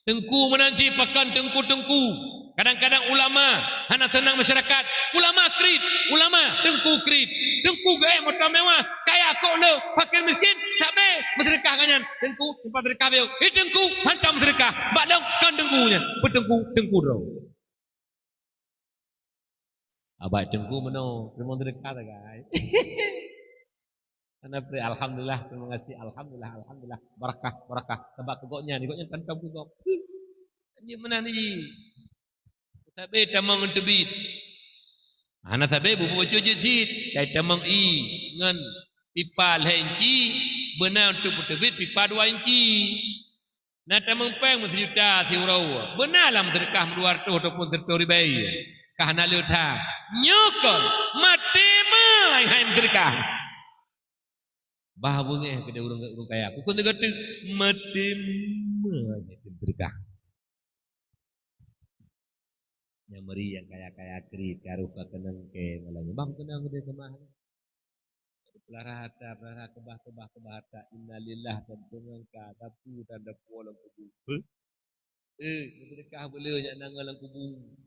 Tengku menanci pakan tengku-tengku. Kadang-kadang ulama hana tenang masyarakat. Ulama krit, ulama tengku krit. Tengku gaya motor mewah, kaya kok le, fakir miskin, tak be bersedekah kanyan. Tengku tempat sedekah beliau. Tengku hantam sedekah. Badang kan tengkunya. Tengku ro. Abang tengku meno, terima sedekah tak guys. Alhamdulillah, terima kasih. Alhamdulillah. Barakah. Tebak kegoknya tantam kegok. Ini mana ni? Tapi tamang tebit. Mana tapi bubu cuci jit. Tapi tamang ngan pipa lenci benar untuk tebit pipa 2 inci. Nah tamang peng mesti juta tiurau. Benarlah sedekah 200 ataupun 100 ribu. Kahana liutha. Nyokol mati mai hai sedekah. Bah bunga kena urung kaya. Pukul 3 mati mai sedekah. Yang meri yang kaya-kaya kri karuh kenang ke malanya bang kenang dia kemah pelara kebah harta innalillah dan dengan ka tapu tanda pulang kubu sedekah boleh nya nangalang kubu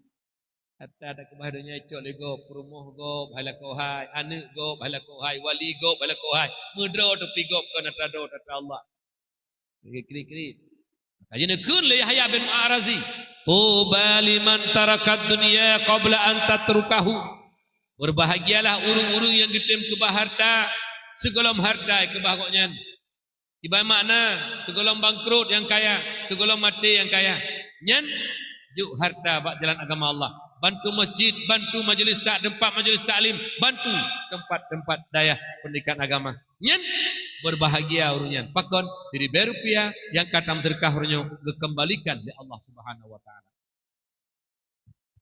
hatta ada kebah dunya cok lego perumoh go bala ko hai anak go bala ko hai wali go bala ko hai mudro tu pigop kana tado tata Allah kri kajina kun li Yahya bin Arazi tuba liman tarakat dunia qabla an tatrukahu. Berbahagialah urung-urung yang getem kebah harta segolom harta kebah koknya. Iba makna segolom bangkrut yang kaya, segolom mati yang kaya. Nyen juk harta bak jalan agama Allah. Bantu masjid, bantu tempat majelis taklim, bantu tempat-tempat daya pendidikan agama. Nyen berbahagia urunyan. Pakon diri berupiah yang katam terkahurnya kekembalikan di Allah Subhanahu wa taala.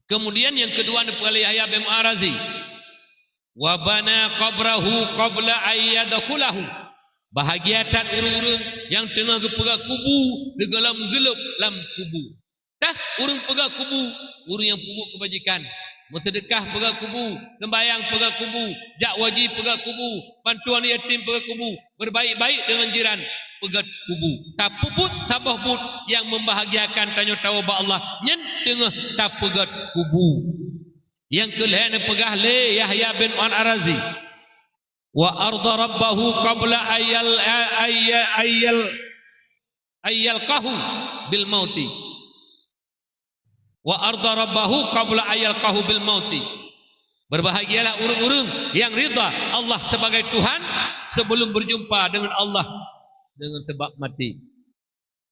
Kemudian yang kedua nepali Yahya bin Arazi. Wa bana qabrahu qabla ayyadkhulahu. Bahagiatan urung-urung yang tengah gepegak kubu di dalam gelap lam kubu. Tah urung pegak kubu, urung yang pupuk kebajikan. Bersedekah pegak kubu, sembahyang pegak kubu, jak wajib pegak kubu, bantuan yatim pegak kubu, berbaik-baik dengan jiran pegat kubu. Tak puput sabah but yang membahagiakan tanya tahu ba Allah nyen tengah tak pegat kubu. Yang kelihatan pegah le Yahya bin Arazi. Wa arda rabbahu qabla ayyalqahu bil mauti. Wa arda rabbahu qabla ayyalqahu bil mauti. Berbahagialah urung-urung yang ridha Allah sebagai Tuhan sebelum berjumpa dengan Allah dengan sebab mati.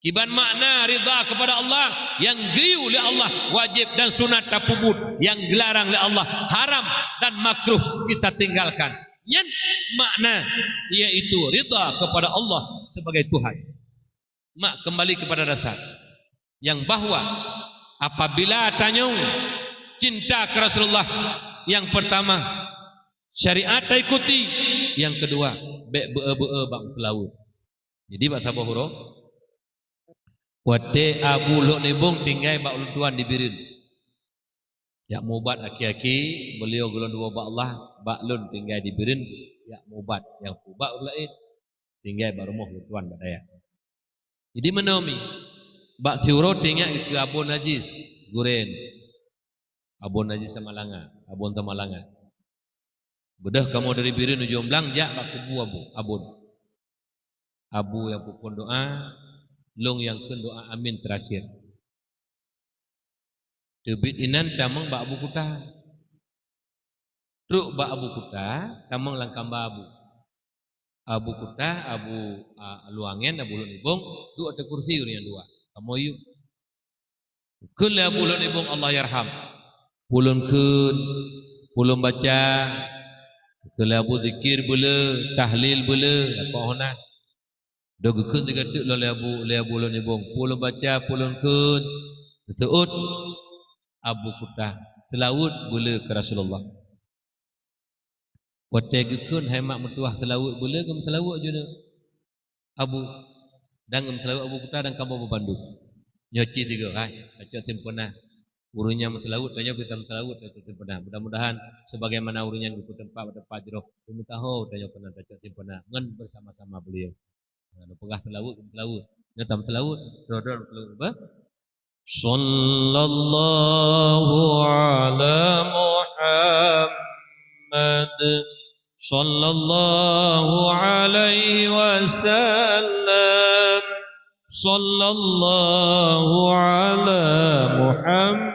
Kiban makna ridha kepada Allah yang giyu oleh Allah wajib dan sunat tapubut yang dilarang oleh Allah haram dan makruh kita tinggalkan. Yang makna yaitu ridha kepada Allah sebagai Tuhan. Mak kembali kepada dasar yang bahwa apabila tanya cinta ke Rasulullah yang pertama syariat ikuti, yang kedua bang selawut. Jadi bahasa bahuro wate abu lok nebong tinggai bak tuan dibirin. Ya mubat aki-aki beliau golon dua bak Allah bak lun tinggai dibirin ya mubat yang pubat lain tinggai bak rumah tuan bak daya. Jadi menomi bak siuro tinggal ke abon najis guren. Abon najis sama langa, abon sama langa. Bedah kamu dari birin ujung belang jak bak kubu abon. Abu yang pukul doa, long yang kun doa amin terakhir. Tebit inan tamang bak abu kutah. Truk bak abu kutah, tamang langkam abu. Abu kutah, abu luangen, abu lunibong, dua ada kursi yang dua. Kamu yuk. Kun abu lunibong Allah yarham. Pulun kun, pulun baca, kun abu zikir bule, tahlil bule, apa hona. Dogu kun tiga tu lo abu lunibong. Pulun baca, pulun kun, seut. Abu kutah selawut bule ke Rasulullah. Wate gekun hemat mertuah selawut bule ke selawut je Abu dan selawut Abu kutah dan kamu berbandu. Nyoci juga acak sempurna. Urunya selawut tanya kita selawut acak sempurna. Mudah-mudahan sebagaimana urunya di tempat jero kami tahu tanya pernah acak sempurna ngan bersama-sama beliau. Pegah selawut. Nyatam selawut dodol apa? Sallallahu ala Muhammad. Sallallahu alaihi wasallam. Sallallahu ala Muhammad.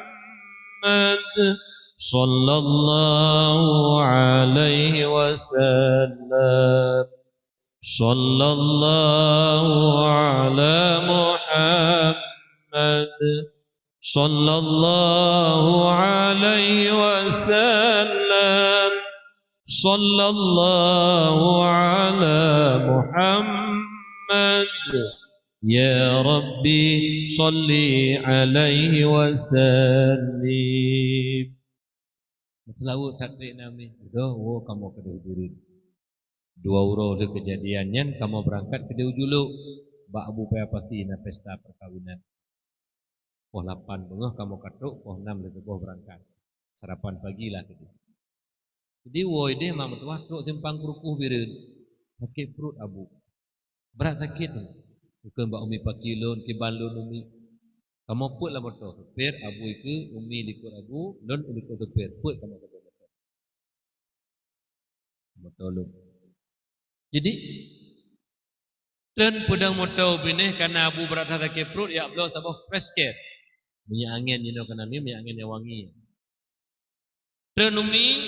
Sallallahu alaihi wasallam. Sallallahu ala Muhammad. Sallallahu alaihi wasallam. Sallallahu ala Muhammad. Ya Rabbi salli alaihi wasallim. Selalu takdir nami. Doa kamu ke dihudurin. Dua urau de kejadiannya kamu berangkat ke diujulu. Bak abu paya pasti na pesta perkawinan. Poh 8 bengah kamu katuk, poh 6 de poh berangkat. Sarapan pagi lah gitu. Jadi woi deh mamat waktu simpang kerukuh bireun. Sakit perut abu. Berat sakit. Bukan bak umi pakilun ke balun umi. Kamu put lah motor supir, abu itu umi likut abu, don likut supir, put kamu ke motor. Motor lu. Jadi dan pedang motor binih karena abu berat sakit perut, ya beliau sabah fresh care. Minyak angin you know kana mi minyak angin yang wangi. Dan umi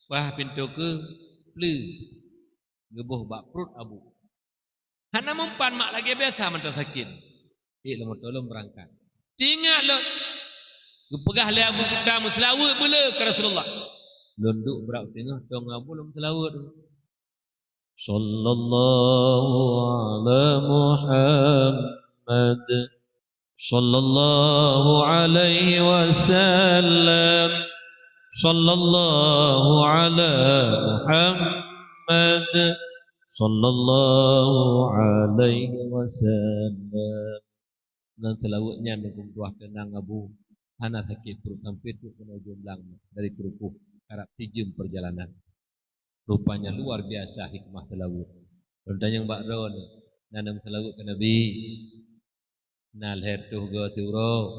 wah pintu ke pleu. Gebuh bak perut abu. Hana mempan mak lagi biasa mentok sakit. Lama tolong berangkat. Tinggal lo. Gepegah le abu kita muslawat bela ke Rasulullah. Lunduk berak tengah tong abu lum selawat. Sallallahu ala Muhammad. Sallallahu alaihi wasallam. Sallallahu ala Muhammad. Sallallahu alaihi wasallam. Dan selawatnya nunggu tuah tenang abu hana sakit perut hampir tu kena jomblang dari kerukuh karap tijem perjalanan. Rupanya luar biasa hikmah selawat. Contohnya Mbak Ron nanam selawat ke Nabi. Nal hertuh go suro.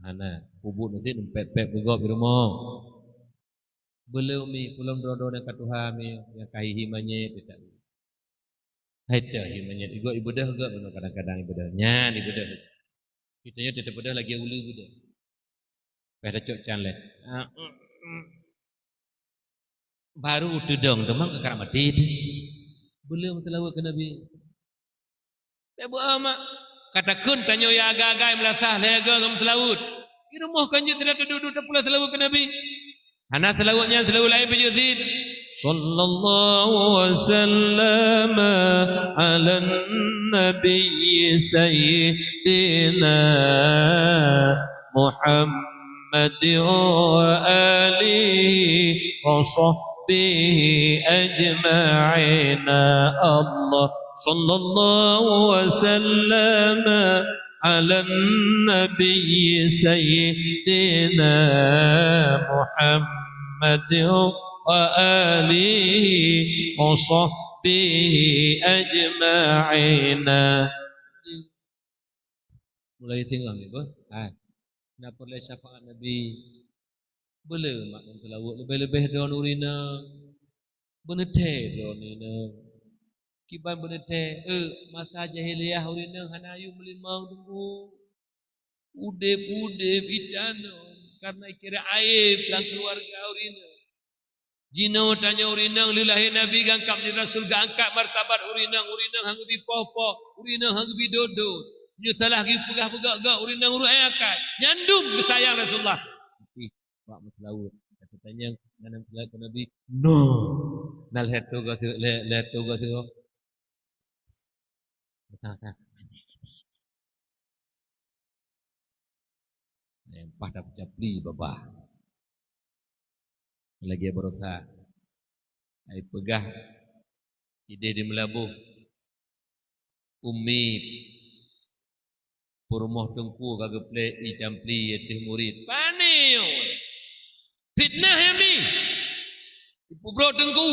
Hana kubut nasi nempet-pet begop di rumah. Belum mi pulang dodo dan katuha mi yang kahihi manyet tidak. Haita himanya ibadah juga kadang-kadang ibadahnya ibadah. Kitanya tidak ibadah lagi ulu ibadah. Pada cok canlet. Baru tudong demang ke karamati. Belum selawat ke Nabi. Tak buat amak. Katakan tanya ya agak-agak melasah lega kamu selawat. Di rumah kan je tidak duduk tak pula selawat ke Nabi. Hana selawatnya selawat lain berjuzid. Sallallahu wasallam ala nabi sayyidina Muhammad wa alihi wa sahbihi ajma'ina Allah sallallahu wasallam ala nabi sayyidina Muhammad wa alihi wa sahbihi ajma'ina. Mulai singang ni apa? Nak perlu syafaat Nabi. Boleh mak selawat lebih-lebih don urina. Benete don urina. Kiban benete masa jahiliyah urina hanayu melimang tunggu. Udep-udep itano karena kira aib dalam keluarga urina. Jino tanya urinang lillahi Nabi gangkap di Rasul gangkat martabat urinang hang bi popo urinang hang bi dodo nyu salah gi pegah-pegah gak urinang urai akal nyandum ke sayang Rasulullah tapi pak maslawu kata tanya nanam salat Nabi no nal hetu ga letu ga tu kata empah dah capli babah lagi berusaha. Ai pegah ide di melabuh. Umi purmoh tengku kagak play i campli teh murid. Pane fitnah ya mi. Ibu bro tengku.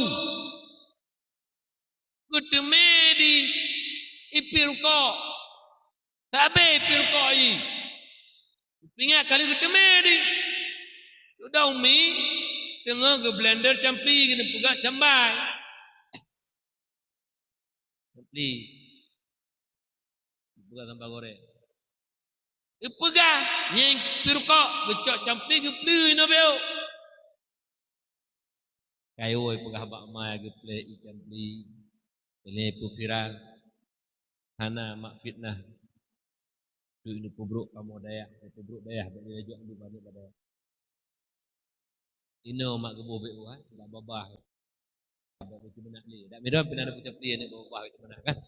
Keteme di ipir ko. Sabe pirkoi. Pingat kali ketemu di. Sudah umi tengah ke blender campli kena pegat cambai. Campli. Pegat sampai goreng. Ipegah nyeng pirkok gecok campli ke pleu no beo. Kayu ipegah bak mai ke play i campli. Ini pu viral. Hana mak fitnah. Tu ini pubruk kamu daya, pubruk daya bagi ajuk di banyak pada. Ino mak ke bobek buah, dah babah. Babah itu benar ni. Dak mira pernah ada pucap dia ni babah itu benar kan?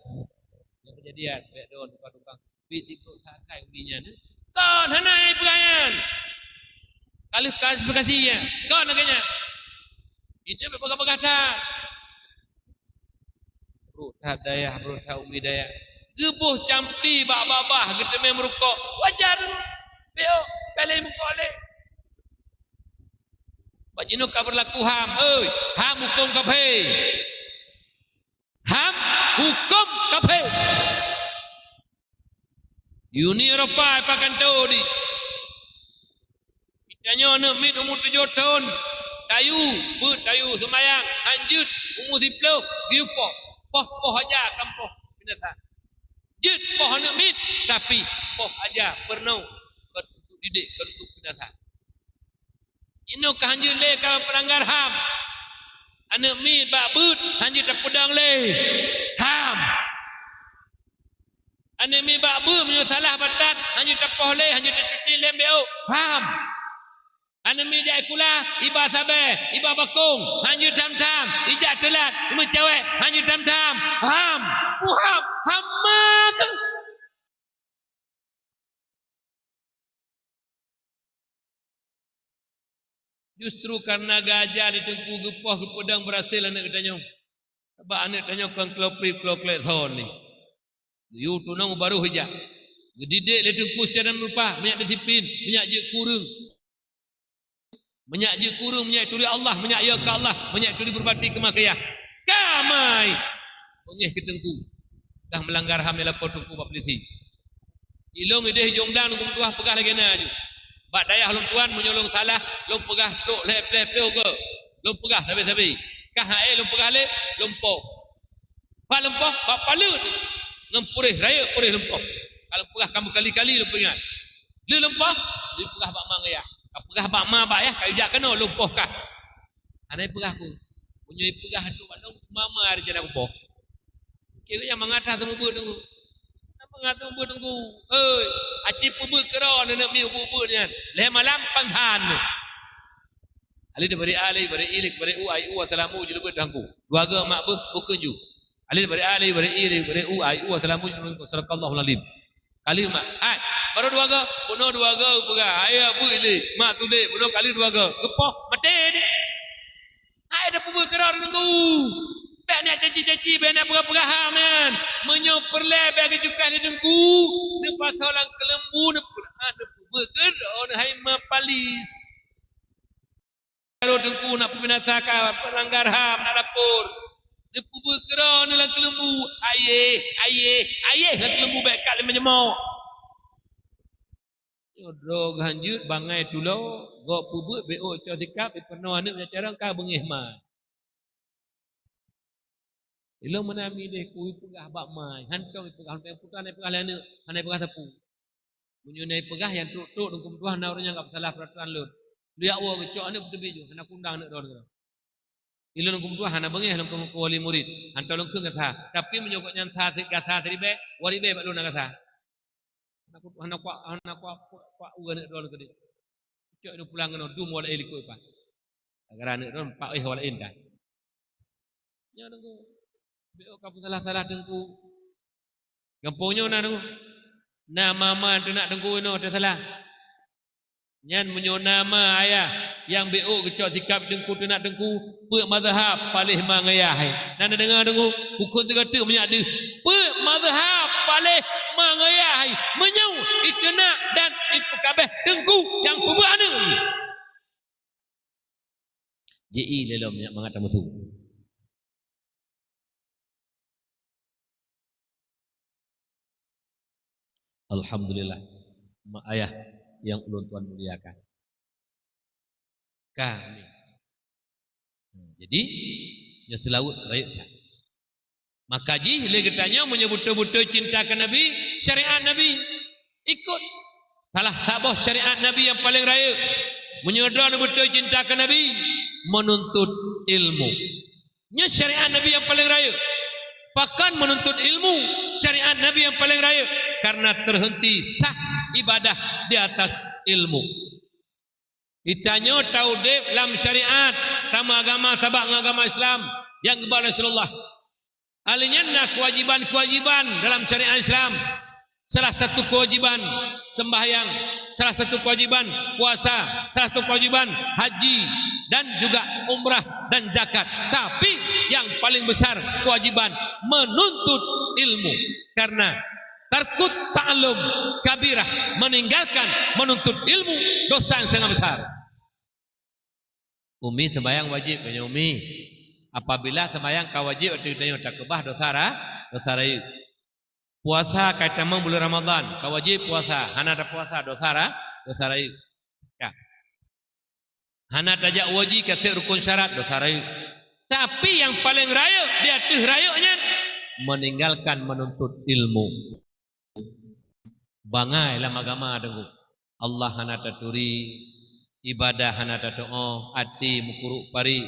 Yang kejadian, baik don tukang-tukang. Biti pun sakai ulinya ni. Kon hanai pengayan. Kalau klasifikasinya, kon agaknya. Itu beberapa dah. Perut tak daya, perut tak umi daya. Gebuh campli bak babah kita main merukuk. Wajar tu. Beo, pelai mukuk le. Bak jinuk ka berlaku ham. Oi, ham hukum kafe. Ham hukum kafe. Uni Eropa pakan tahu di. Kitanya nak mit umur 7 tahun. Tayu, but tayu semayang, hanjut umur 10, giupoh. Poh aja kampoh binasa. Jut poh nak mit tapi poh aja pernah untuk didik untuk binasa. Ino ka hanjut le ka pelanggar ham. Anak mit bak but hanjut tak pedang le. Ham. Anak mit bak but menyo salah batat hanjut tak poh le hanjut tak cuti le beo. Ham. Anak mit jai kula iba sabe, iba bakung, hanjut tam-tam, ijak telat, mencawek, hanjut tam-tam. Ham. Ham. Hamakan. Justru karena gajah ditengku gepah ke pedang berhasil anak katanya. Sebab anak katanya kan klopri-kloplet thon ni. You tunang baru hijak. Didik ditengku secara rupa, banyak disiplin, banyak je kurung. Banyak je kurung, banyak tuli Allah, banyak ya ke Allah, banyak tuli berbakti ke makiyah. Kamai. Pengih ketengku. Dah melanggar ham yang lapor tengku bak polisi. Ilong ideh jongdang nunggu tuah pegah lagi na aju. Bak dayah long tuan menyolong salah, long pegah tok lep ke. Long pegah sabi-sabi. Kah hae long pegah le, lompoh. Pak lompoh, pak palut. Ngempurih raya purih lompoh. Kalau pegah kamu kali-kali long ingat. Le lompoh, di pegah bak mang ya. Ka pegah bak ma bak ya, ka ijak kena lompoh kah. Anai pegah ku. Punyai pegah tu bak long mama arjana lompoh. Kira yang mengatah temu tunggu. Mengatah tunggu. Oi, aci pebut kera nak mi ubut ni. Le malam panghan. Ali diberi ali, beri ilik, beri u ai u assalamu je lebut dangku. Dua ga mak beuh bukeju. Ali diberi ali, beri ilik, beri u ai u assalamu sallallahu alaihi. Kali mak. Ai, baru dua ga, bunuh dua ga pegah. Ai bu ilik, mak tu dek bunuh kali dua ga. Gepoh mati ni. Ai dah pebut kera tunggu. Bek nak caci-caci, bek nak perah-perah man. Menyopor lebih ke juga di dengku. Dia pasal orang kelembu, dia bergerak, dia haima palis. Kalau dengku nak membinasakan, pelanggar ham, nak lapor. Dia bergerak, dia orang kelembu. Ayeh, kan kelembu bek kat lima jemok. Yodro ganjut, bangai tulau, gok pubut, beo cok sikap, pernah anak punya cara, kau bengih man. Ilo menami deh kui pegah bak mai, hantong pegah putan pegah lana, hanai pegah sapu. Menyunai pegah yang tuk dengkum tuah na orangnya enggak salah peraturan lu. Dia awo kecok ane betul biju, hana kundang nak don. Ilo dengkum tuah hana bengih dengkum ku wali murid. Hantong lengkung kata, tapi menyokok nyantha kata tadi be, wali be bak lu nak kata. Hana kuat uga nak don kedi. Kecok itu pulang kena dum wala ilikoi pa. Agar anak don pak wala indah. Nya dengku beo kapu salah dengku. Gampungnya na dengku. Na mama tu nak dengku no tak salah. Nyan menyo nama ayah yang beo kecok sikap dengku tu nak dengku pe mazhab palih mangayah. Nana dengar dengku hukum tu kata menyak de pe mazhab palih mangayah. Menyau itu nak dan itu kabeh dengku yang pembuana. JI lelom menyak mangat musuh. Alhamdulillah. Mak ayah yang ulun tuan muliakan. Kami. Jadi, ya selawut rakyat. Maka ji le getanya menyebut-betul cinta ke Nabi, syariat Nabi ikut. Salah satu syariat Nabi yang paling raya menyedar betul cinta ke Nabi, menuntut ilmu. Nya syariat Nabi yang paling raya. Bahkan menuntut ilmu syariat Nabi yang paling raya karena terhenti sah ibadah di atas ilmu. Ditanya tahu dek dalam syariat sama agama sabak agama Islam yang kepada Rasulullah. Alinya nak kewajiban-kewajiban dalam syariat Islam. Salah satu kewajiban sembahyang, salah satu kewajiban puasa, salah satu kewajiban haji dan juga umrah dan zakat. Tapi yang paling besar kewajiban menuntut ilmu. Karena tarkut ta'allum kabirah, meninggalkan menuntut ilmu dosa yang sangat besar. Umi sembahyang wajib punya umi. Apabila sembahyang kau wajib ditanya tak kebah dosa raya. Puasa kaitan bulan Ramadan, kau wajib puasa. Hana ada puasa dosa raya. Ya. Hana tajak wajib kata rukun syarat dosa raya. Tapi yang paling raya di atas rayanya meninggalkan menuntut ilmu. Bangai dalam agama dengu. Allah hana taturi, ibadah hana tato'o, hati mukuruk pari,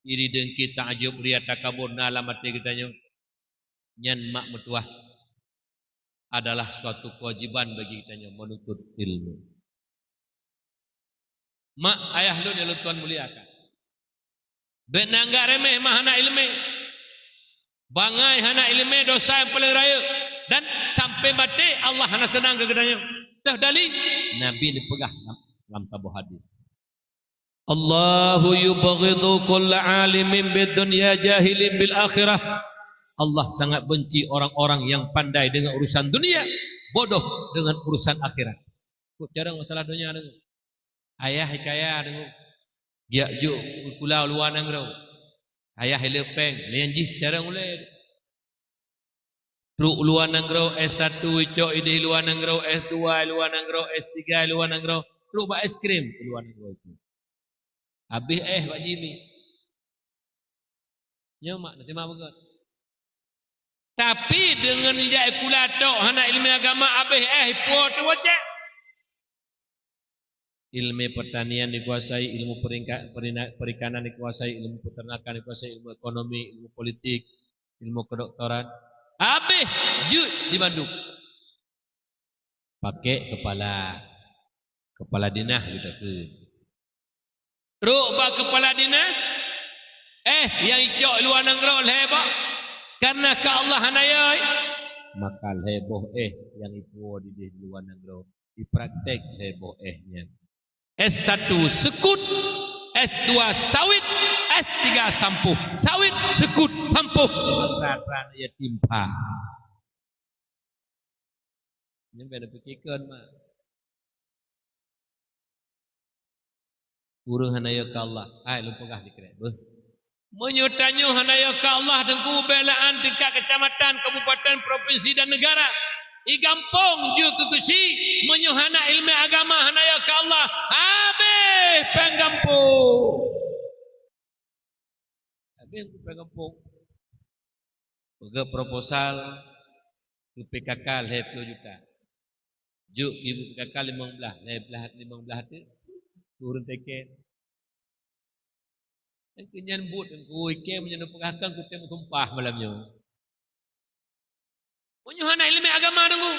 iri dengki ta'ajub riya takabur dalam hati kitanya. Nyan mak metuah adalah suatu kewajiban bagi kitanya menuntut ilmu. Mak ayah lu yang tuan muliakan. Benangga remeh mah hana ilmu. Bangai hana ilmu dosa yang paling raya. Dan sampai mati Allah hana senang ke kitanya. Dah dalil Nabi dipegah dalam sebuah hadis. Allahu yubghidu kulla alimin bid dunya jahilin bil akhirah. Allah sangat benci orang-orang yang pandai dengan urusan dunia, bodoh dengan urusan akhirat. Kok jarang masalah dunia dengar. Ayah hikayah dengar. Dia juk kulau luar nangrau. Ayah lepeng, lenjih jarang mulai. Truk luar nangrau S1 icok ide luar nangrau S2 luar nangrau S3 luar nangrau. Truk bak es krim luar nangrau itu. Habis Pak Jimmy. Nyomak nanti mak begot. Tapi dengan ijak kulatok hana ilmu agama habis puat wajah. Ilmu pertanian dikuasai, ilmu perikanan dikuasai, ilmu peternakan dikuasai, ilmu ekonomi, ilmu politik, ilmu kedokteran. Habis jut di Bandung. Pakai kepala dinah gitu ke. Ruk bak kepala dinah. Yang icok luar nangrau lebak. Karena ke Allah hanayai maka heboh yang ibu di luar nangrau dipraktek heboh nya. S1 sekut, S2 sawit, S3 sampuh. Sawit, sekut, sampuh. Ran ia timpa. Ini beda pikirkan mak. Guru hanaya ke Allah. Hai lu pegah dikira. Menyutanyo hanaya ke Allah dengku belaan dekat kecamatan, kabupaten, provinsi dan negara. I gampong ju kekusi menyuhana ilmu agama hanaya ke Allah. Habis penggampung. Habis penggampung. Ke proposal ke PKK 10 juta. Juk ibu PKK 15 tu turun teken. Dan kenyan but dan kuike menyentuh pengakang kutem tumpah malamnya. Menyuhana ilmu agama dengku.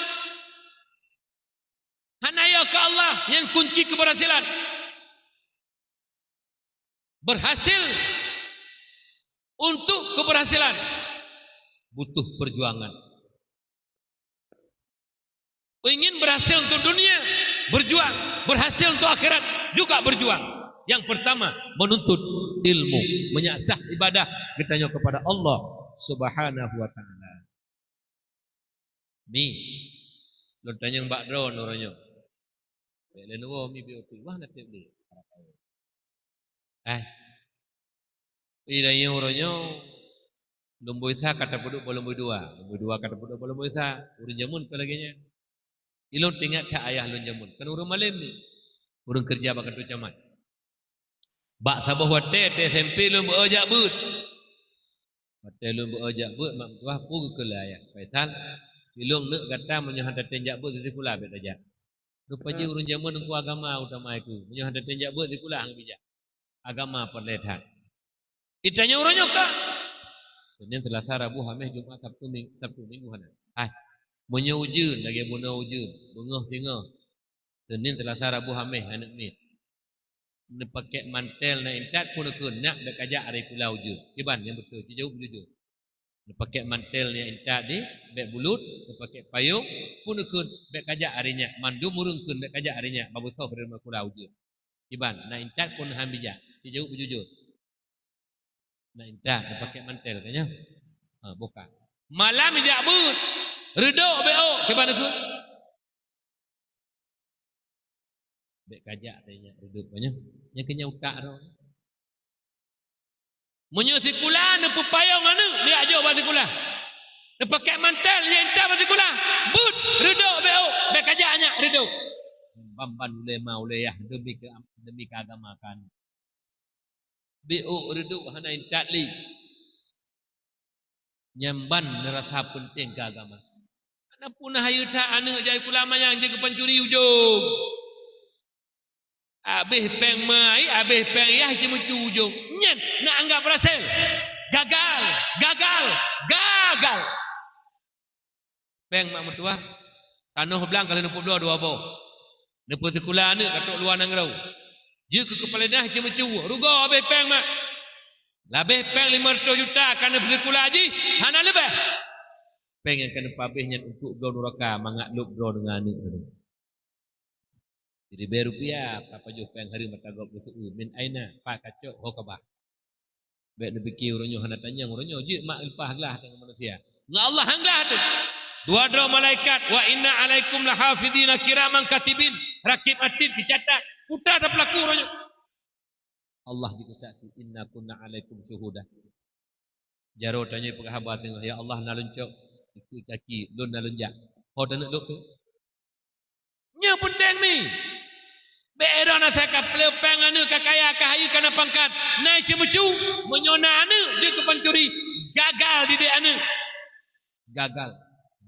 Hanaya ke Allah yang kunci keberhasilan. Berhasil untuk keberhasilan butuh perjuangan. Ingin berhasil untuk dunia, berjuang. Berhasil untuk akhirat, juga berjuang. Yang pertama, menuntut ilmu, menyaksah ibadah bertanya kepada Allah Subhanahu wa taala. Mi, lo tanya mbak drone orangnya. Lenovo mi bioti, wah nak tebli. Idanya orangnya lembu isa kata puduk lembu dua kata puduk lembu isa urun jamun ke laginya. Ilun tinggal tak ayah lun jamun. Kan urang malam ni. Urang kerja bakal tu camat. Bak sabah wate te sempi lun beojak but. Wate lun beojak but mak tuah pu ke layak. Faisal ilung nak kata menyohan tenjak but di kula bet aja. Rupa je urang jamun ku agama utama aku. Menyohan tenjak but di kula hang bijak. Agama perletan. Itanya urang nyoka. Senin Selasa Rabu Khamis Jumaat Sabtu Minggu hana. Hai. Menyujun lagi bunuh ujun. Bengah singa. Senin Selasa Rabu Khamis anak ni. Nak pakai mantel nak intat pun nak nak kajak hari kula ujun. Iban yang betul. Jauh jujur. Nak pakai mantel ni intat di beg bulut, nak pakai payung pun nak beg kajak harinya. Mandu murung kun beg kajak harinya. Babu sah pada kula ujun. Iban nak intat pun han bijak. Jauh jujur. Nak intat nak pakai mantel kanya. Bukan. Malam bijak but. Redok beo kepada aku. Bek kajak tanya redok banyak. Yang kenya utak ro. Munyo sikula ne pepayong anu dia ajo ba sikula. Ne pakai mantel dia entah ba sikula. But redok beo bek kajaknya redok. Bamban ulema ulayah demi keagama kan. Beo redok hana entat li. Nyamban nerasa penting keagama. Ana punah hayu tak anu jai kula mayang je ke pencuri ujung. Habis peng mai, habis peng yah cuma ujung. Nyen nak anggap berhasil. Gagal. Peng mak mertua. Tanah belang kalau 22 dua boh. Nepo sekolah anak katok luar nangrau. Je ke kepala dah cuma cuwa. Rugo habis peng mak. Lebih peng 500 juta kerana pergi sekolah haji. Hana lebih. Peng yang kena pabihnya untuk bro nuraka mengakluk bro dengan anak tu. Jadi bayar rupiah apa jo peng hari matagop itu min aina pak kacok hokabah. Baik nak fikir orangnya hendak tanya orangnya je mak lepas lah dengan manusia. Ngah Allah hanglah tu. Dua dra malaikat wa inna alaikum lahafidina kiraman katibin rakib atid dicatat putar tak pelaku orangnya. Allah juga saksi inna kunna alaikum syuhuda. Jaro tanya penghabar tengah ya Allah naluncok ikut kaki lun nalunjak. Ho dak nak dok tu. Nya penting ni. Beera na saya kapel penganu kakaya kahayu kana pangkat. Nai cemucu menyona anu je ke pencuri. Gagal di dia anu.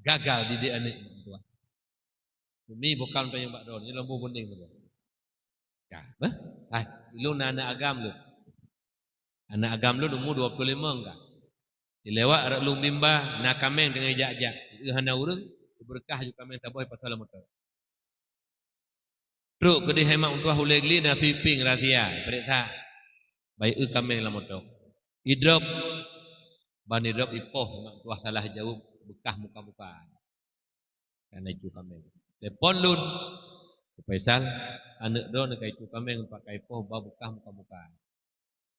Gagal di dia anu tuan. Ini bukan tanya Pak Don, ini lembu bening tu. Ya, lu anak agam lu. Anak agam lu umur 25 enggak? Dilewat lu mimba nak kameng dengan ijak-ijak. Hana urang berkah juga kameng taboy pasal motor. Truk ke dihemat untuk hulegli na sweeping rahsia. Periksa. Baik kameng la motor. Idrop ban idrop ipoh mak tuah salah jauh bekah muka-muka. Karena itu kameng. Telepon lun. Faisal anak do nak itu kameng pakai ipoh ba bekah muka-muka.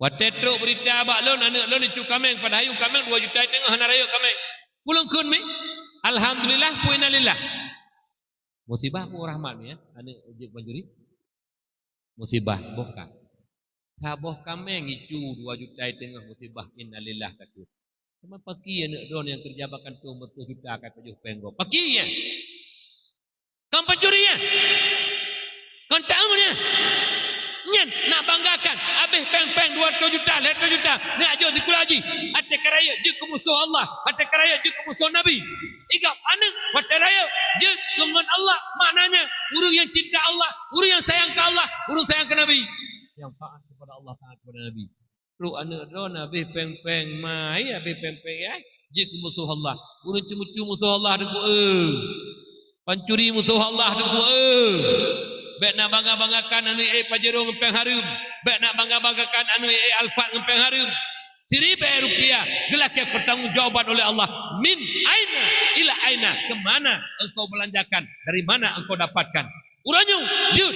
Wate truk berita abak lun anak lun itu kameng pada hayu kameng 2 juta tengah hana raya kameng. Pulang kun mi. Alhamdulillah puinalillah. Musibah pun rahmat ni ya. Anak ojek pencuri. Musibah bokah. Saboh kameng itu 2 juta tengah musibah innalillah kata. Cuma pagi anak don yang kerja bahkan tu betul juta kata juh penggo. Paginya. Kan pencurinya. Kan tahunya. Nyen nak banggakan habis peng-peng 200 juta, 200 juta. Ni ajo sekolah haji. Ate karaya je ke musuh Allah, ate karaya je ke musuh Nabi. Igap anak ate raya je dengan Allah. Maknanya urang yang cinta Allah, urang yang sayang ke Allah, urang sayang ke Nabi. Yang taat kepada Allah, taat kepada Nabi. Ru anak don habis peng-peng mai, habis peng-peng ai je ke musuh Allah. Urang cemucu musuh Allah deku Pancuri musuh Allah deku Baik nak bangga-banggakan anu Pajero ngempeng harum. Baik nak bangga-banggakan anu Alfat ngempeng harum. Seribu rupiah. Gelak yang bertanggungjawab oleh Allah. Min aina ila aina. Kemana engkau belanjakan? Dari mana engkau dapatkan? Uranyu. Jud.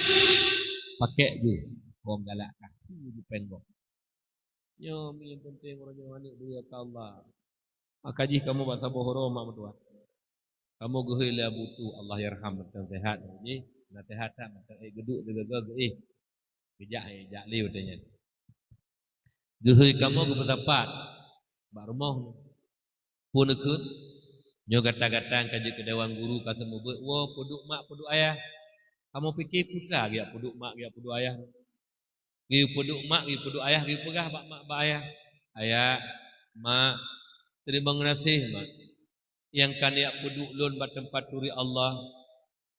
Pakai je. Bom galakkan. Itu penggok. Yo, yang penting uranyu anik dia ke Allah. Maka jih kamu bahasa bohoro mak berdoa. Kamu gehila butuh Allah yarham dan sehat. Jadi. Nasihat tak macam geduk jaga bijak liu tanya. Gehui kamu ke berdapat bak rumah pun ikut Nyo gata-gata kaji ke dewan guru kata mubek, wo peduk mak peduk ayah. Kamu fikir putra dia peduk mak dia peduk ayah. Gi peduk mak gi peduk ayah gi pegah bak mak bak ayah. Ayah, mak, terima kasih mak. Yang kan dia peduk lun bak tempat turi Allah.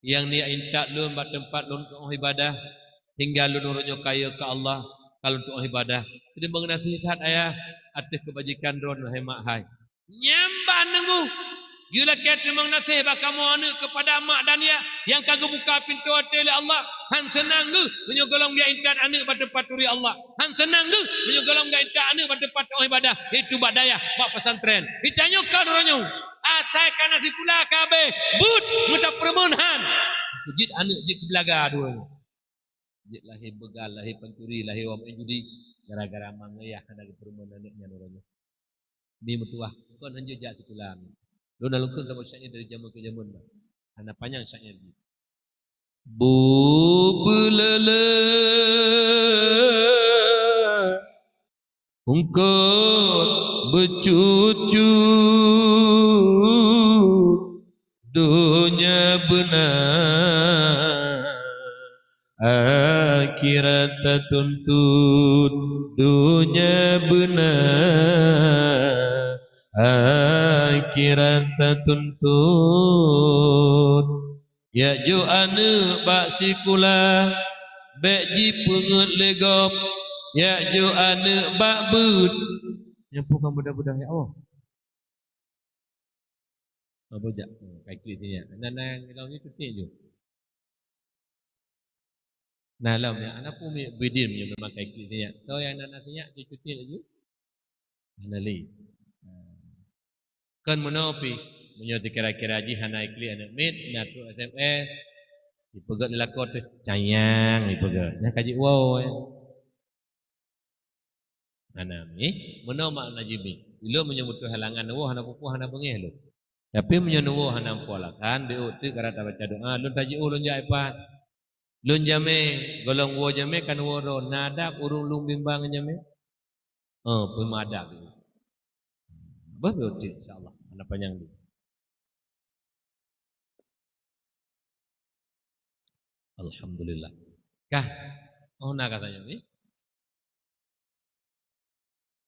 Yang dia intak lun bak tempat lun untuk ibadah. Tinggal lun urutnya kaya ke Allah. Kalau untuk ibadah. Terima kasih saat ayah. Atas kebajikan ron hai mak hai. Nyambah nunggu. Gila kat terima kasih bak kamu anak kepada mak dan dia. Yang kagak buka pintu hati oleh Allah. Han senang ke menyogolong dia intak anak bak tempat turi Allah. Han senang ke menyogolong dia intak anak bak tempat ibadah. Itu bak daya bak pesantren. Ditanya kau dorongnya. Atai kana sikula kabe. But muta permenhan. Jid anak jid belaga dua. Jid lahir begal, lahir pencuri, lahir orang judi. Gara-gara mangayah kana permenhan anaknya dorongnya. Ni mutuah. Kau nanti jak sikula. Lu dah lukun sama syairnya dari zaman ke zaman. Anak panjang syairnya. Bubulala ungkot bercucu dunia benar akhirat tuntut dunia benar akhirat tuntut ya jo ane bak sikula bek ji pengut legop ya jo ane bak bud nyampukan budak-budak ya Allah apa jak kai kli sini nana ngilau ni cuti je nah lam ya anak pun bidin punya memang kai kli sini so yang nana sini cuti lagi anali kan menopi menyoti kira-kira ji hanai kli anak mit natu SMS dipegat dilakot tu cayang dipegat nya kaji wow anami meno mak najibi ilo menyebut halangan wo hana pupuh hana bengeh lo tapi menyenuwo hana polakan diuti karata baca doa lun taji ulun jai pa lun jame golong wo jame kan woro nada urung lung bimbang jame pemada betul insyaallah ana panjang di alhamdulillah kah nak katanya ni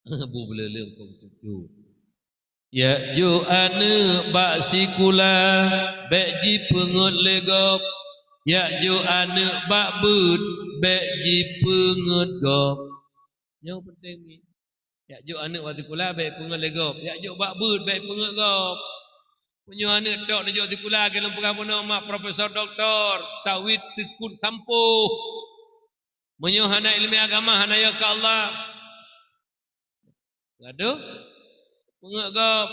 bu belele kong cucu ya ju ane bak sikula bek ji pengut legop ya ju ane bak bud bek ji pengut gop yang penting ni ya ju ane bak sikula bek pengut legop ya ju bak bud bek pengut gop punya ane tok ju sikula ke lempang pun mak profesor doktor sawit sekut sampuh punya hana ilmu agama hana ya ke Allah gaduh pengut gop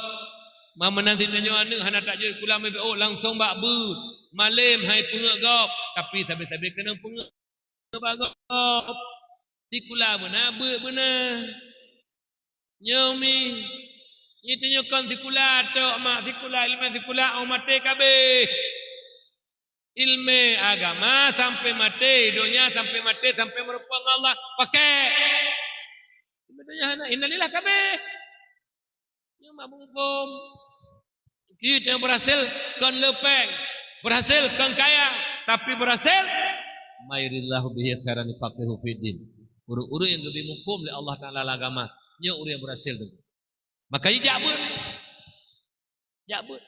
mama nanti tanya anak hana tak je kula mai oh langsung bak bud malam hai pengut gop tapi sabi-sabi kena pengut gop sikula benar benar nyomi itu nyokon sikula tok mak sikula ilmu sikula mati kabeh ilmu agama sampai mati dunia sampai mati sampai merupakan Allah pakai bedanya hana innalillah kabeh yang mabung form kita berhasil kan lepeng berhasil kan kaya tapi berhasil mayrillahu bihi khairan faqihu fiddin uru-uru yang lebih menghukum oleh Allah Taala agama nya uru yang berhasil tu makanya jabut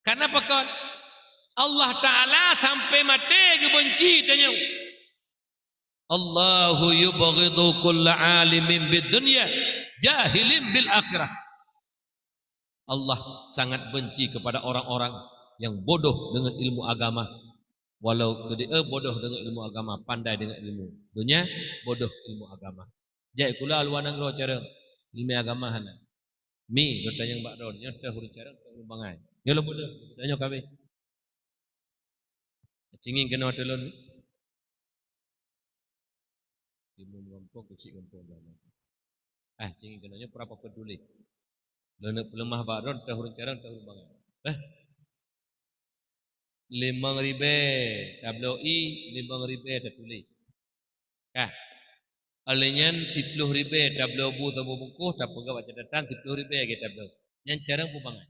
karena apa kan Allah Taala sampai mati gebenci tanya Allahu yubghidu kulla alimin bid dunya jahilin bil akhirah Allah sangat benci kepada orang-orang yang bodoh dengan ilmu agama walau dia bodoh dengan ilmu agama pandai dengan ilmu dunia bodoh ilmu agama jai kula luanang ro cara ilmu agama hana mi do tanya mbak don nya teh huru cara teh bangai yo lo bodoh tanya kabeh cingin kena telon ilmu ngompok kecik ngompok cingin kena nya berapa peduli lo lemah mbak don teh huru cara teh bangai 5,000 tablo'i 5,000 tertulis kah alenyan 10,000 tablo bu tabu buku tak pegawai catatan 10,000 kita tablo yang cara pun bangai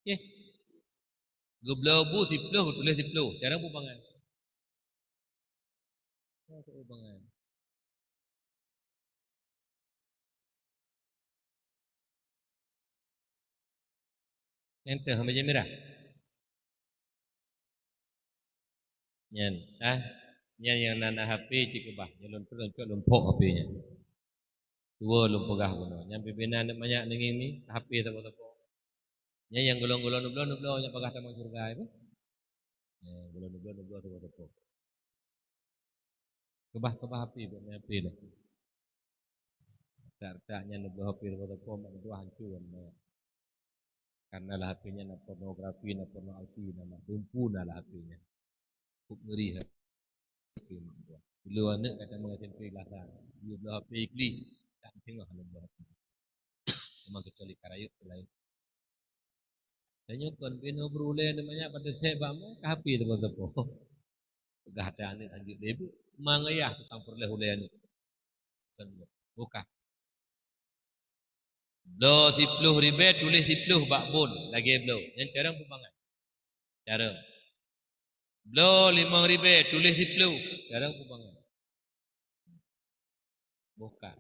Okey. Gublau bu sipluh tulis sipluh. Cara pun bangai. Oh, bangai. Enter meja merah. Nyan, nyan yang nana HP cik bah, nyalon peloncok lempok HP-nya. Dua lempegah guna. Yang pimpinan banyak nenging ni HP tapo-tapo. Nyan yang golong-golong nublo nya pegah tamang surga itu. Golong-golong nublo tapo-tapo. Kebah HP buat HP dah. Tak-taknya nublo HP tapo-tapo mak dua hancur kan. Karena lah HP-nya nak pornografi, nak pornoasi, nak dumpu lah HP-nya. Kuk ngeri HP mak dua. Dulu anak kata mengajar SMP lah. Dia belah HP ikli. Tak tengok kalau belah HP. Memang kecuali karayut lain. Dan nyokon bina berulai namanya pada sebab mah HP tapo-tapo. Pegah ada anak lanjut lebu. Mangayah tentang perleh-uleh ni. Bukan. Blo sipluh ribet tulis sipluh bakbun lagi blo. Yang cara pembangan. Cara. Blo 5 ribet tulis sipluh. Cara pembangan. Bukan.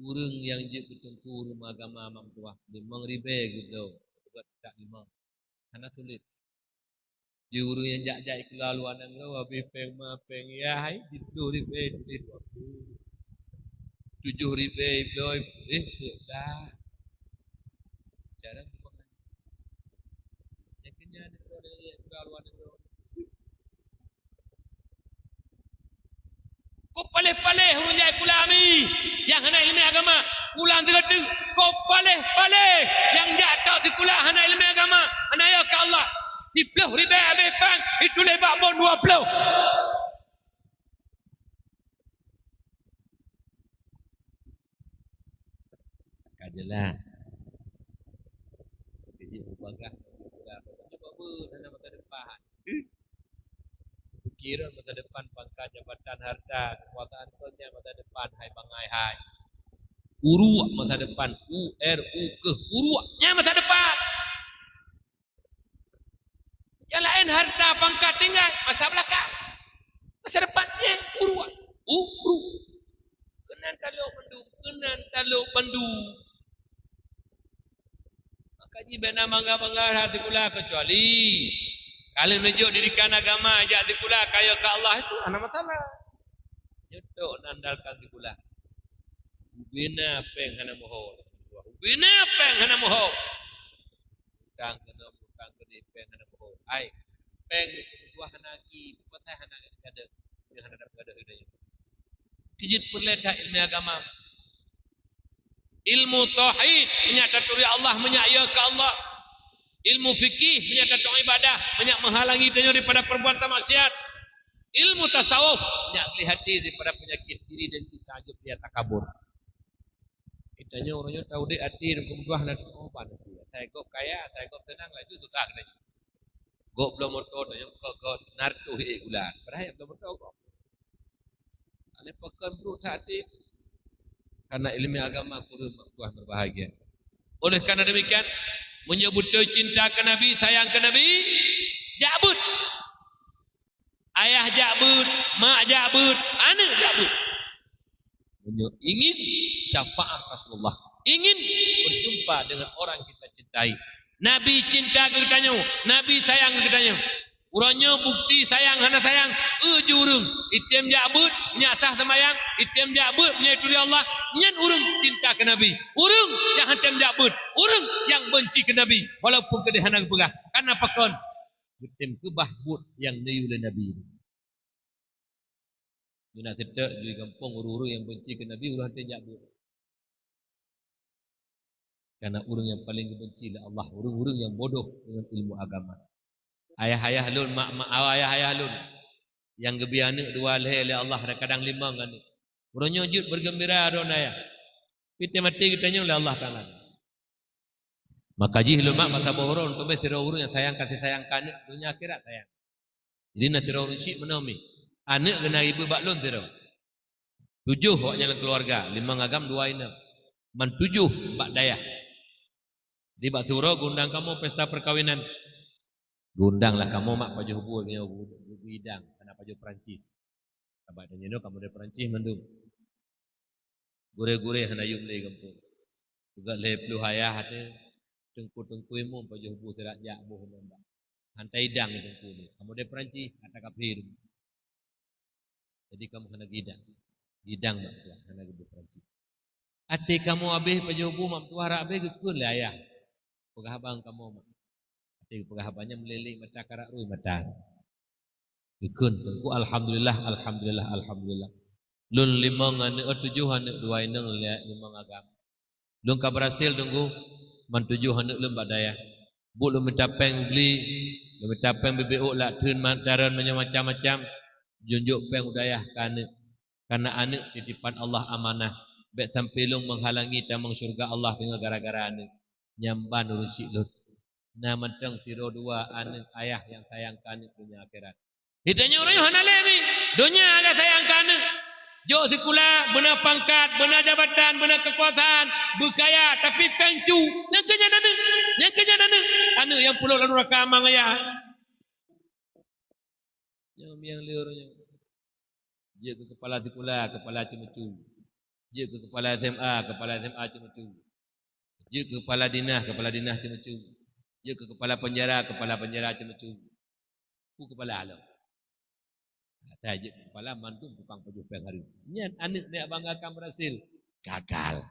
Urang yang je bertengku rumah agama mak tuah 5 ribet gitu. Buat tak 5. Karena tulis. Di urang yang jak-jak kelaluan dan lo habis peng ya hai sipluh ribet tulis waktu. 7 ribet blo dah. Cara pembangan. Yang kena ada kelaluan itu. Kau paleh-paleh hurun jai kulami. Yang hana ilmu agama. Ulang tergatu. Kau paleh-paleh. Yang jatuh di kulah hana ilmu agama. Hana ya ke Allah. 10 ribu habis pang. Itu lebak bon 20. Kajalah. Jadi ubahkah. Coba ber masa depan. Kira masa depan pangkat jabatan harta kekuasaan punya masa depan hai bangai hai uruak masa depan ke uruaknya masa depan yang lain harta pangkat tinggal masa belakang masa depannya uruak kenan kalau bandu maka jibana mangga-mangga hati kula kecuali kalau menunjuk didikan agama ajak dikula kaya ke Allah itu ada masalah. Nyutuk nandalkan dikula. Ubina peng hana moho. Ubina peng hana moho. Kang kena kang kena peng hana moho. Ai peng buah hana ki patai hana ada. Dia hana dapat ada hidayah. Kijit perleta ilmu agama. Ilmu tauhid menyatakan Allah menyaya ke Allah. Ilmu fikih menyatakan ibadah banyak menghalangi kita daripada perbuatan maksiat. Ilmu tasawuf banyak lihat diri daripada penyakit diri dan kita ajub dia takabur. Kitanya orangnya tahu dek hati dan kebutuhan dan obat. Saya kok kaya, saya kok tenang lah itu susah kena. Kok belum motor dan kok nartu ular. Padahal yang belum motor kok. Alih pekan perut hati karena ilmu agama kurun Tuhan berbahagia. Oleh karena demikian menyebut cinta ke Nabi, sayang ke Nabi, jabut. Ayah jabut, mak jabut, anak jabut. Ingin syafaat Rasulullah. Ingin berjumpa dengan orang kita cintai. Nabi cinta ke kitanya, Nabi sayang ke kitanya. Urangnya bukti sayang hana sayang urung item jabut nyatah semayang item jabut menyetuli Allah nyen urung cinta ke Nabi urung yang hantem jabut urung yang benci ke Nabi walaupun kedih hana pegah karena pakon item kebah but yang neyule Nabi dina sedek di kampung urung yang benci ke Nabi urung hantem jabut karena urung yang paling dibenci oleh Allah urung yang bodoh dengan ilmu agama. Ayah-ayah lun, mak ayah-ayah lun. Yang gebi anak dua leh Allah kadang 5 ngani. Urangnya jut bergembira don ayah. Kita mati kitanya oleh Allah Taala. Maka jihlu mak mata bohron tu mesira urang yang sayang kasih sayang anak dunia akhirat sayang. Jadi nasira urang syik menomi. Anak kena ibu baklun tiro. 7 waknya keluarga, 5 ngagam 2 ina. Man 7 bak dayah. Di bak surau gundang kamu pesta perkawinan. Gundanglah kamu mak paju hubur nya bidang kana paju Perancis. Abad nyeno kamu dari Perancis mandum. Gure-gure hana yum le kampung. Juga le plu hayah hate tengku-tengku mu paju hubur serat jak boh nambah. Hantai dang tengku ni. Kamu dari Perancis kata kafir. Jadi kamu kena gidang. Gidang mak tua hana gebu Perancis. Ati kamu habis paju hubur mak tua rak habis gekun le ayah. Pegah kamu mak. Ati pegah abangnya melilik mata karak rui mata. Gekun tengku alhamdulillah alhamdulillah alhamdulillah. Lun limang ane tujuh ane dua ineng limang agam. Lun ka berhasil tunggu man tujuh ane lun badaya. Bu lun mencapeng beli, lun mencapeng BBO lah tun mantaran macam-macam. Junjuk peng udayah kana ane titipan Allah amanah. Bek sampai lun menghalangi tamang syurga Allah dengan gara-gara ane. Nyamban urun si lun. Na mentang tiro dua ane ayah yang sayangkan dunia akhirat. Hitanya orang yang hanale ni. Dunia agak sayangkan. Jo sekolah, benar pangkat, benar jabatan, benar kekuasaan, berkaya tapi pengcu. Yang kenya dana. Yang kenya dana. Anu yang pulau lalu raka amang ayah. Yang liurnya. Dia ke kepala sekolah, kepala cemecu. Dia ke kepala SMA cemecu. Dia ke kepala dinas cemecu. Dia ke kepala penjara cemecu. Ku kepala alam. Saya je kepala mantu tukang paju peng hari. Nyan anak dia banggakan berhasil. Gagal.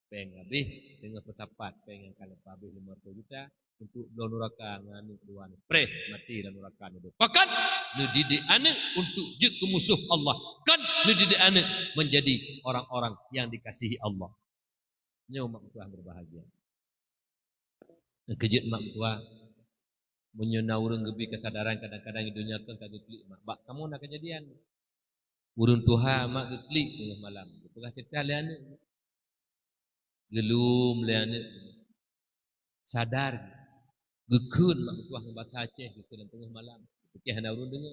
Peng habis dengan petapat peng yang kalau habis 500 juta untuk don neraka nganu duan. Preh mati dalam neraka itu. Pakat nu didik anak untuk je ke musuh Allah. Kan nu didik anak menjadi orang-orang yang dikasihi Allah. Nyo mak tua berbahagia. Kejut mak tua menyena urang gebi kesadaran kadang-kadang di dunia kan kagak klik mak kamu nak kejadian urun Tuhan mak klik tengah malam pegah cerita le anak gelum le anak sadar gekeun mak tuah ngebaca Aceh gekeun tengah malam pikir hana urun dengar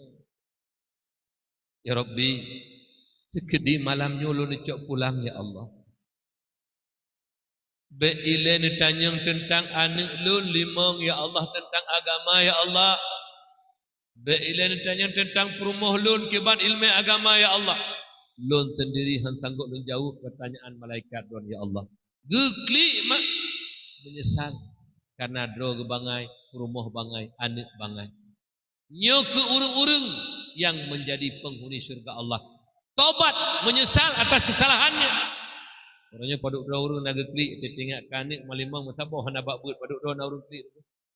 ya Rabbi sekedi malamnya ulun cok pulang ya Allah. Be'ilen tanyang tentang anak lun limang ya Allah tentang agama ya Allah. Be'ilen tanyang tentang perumah lun kiban ilmu agama ya Allah. Lun sendiri han sanggup lun jauh pertanyaan malaikat don ya Allah. Gekli mak menyesal karena dro gebangai perumah bangai anak bangai. Nyo ke urung-urung yang menjadi penghuni surga Allah. Tobat menyesal atas kesalahannya. Orangnya paduk dua urun naga klik tinggal kanik malimang masabah hana bak beut paduk dua urun klik.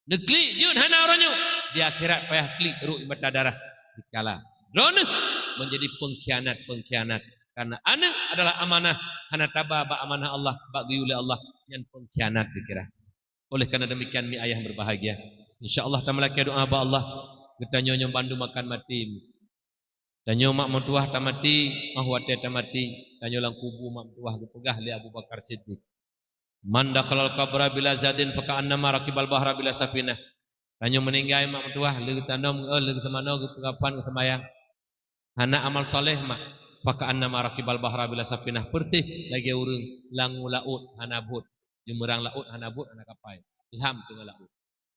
Neklik jun hana orangnya di akhirat payah klik ru mata darah dikala. Drone menjadi pengkhianat karena anak adalah amanah hana tabah bak amanah Allah bak guyule Allah yang pengkhianat dikira. Oleh karena demikian mi ayah berbahagia. Insyaallah tamalaki doa ba Allah kita nyonya bandu makan mati. Tanyo mak mentuah tamati, mahwate tamati, tanyo lang kubu mak mentuah gepegah li Abu Bakar Siddiq. Man dakhalal qabra bila zadin fa ka'annama raqibal bahra bila safinah. Tanyo meninggai mak mentuah li tanom li temano gepegapan semayang. Hana amal saleh mak fa ka'annama raqibal bahra bila safinah. Pertih lagi urang langu laut hana bot. Jumerang laut hana bot hana kapai. Ilham tengah laut.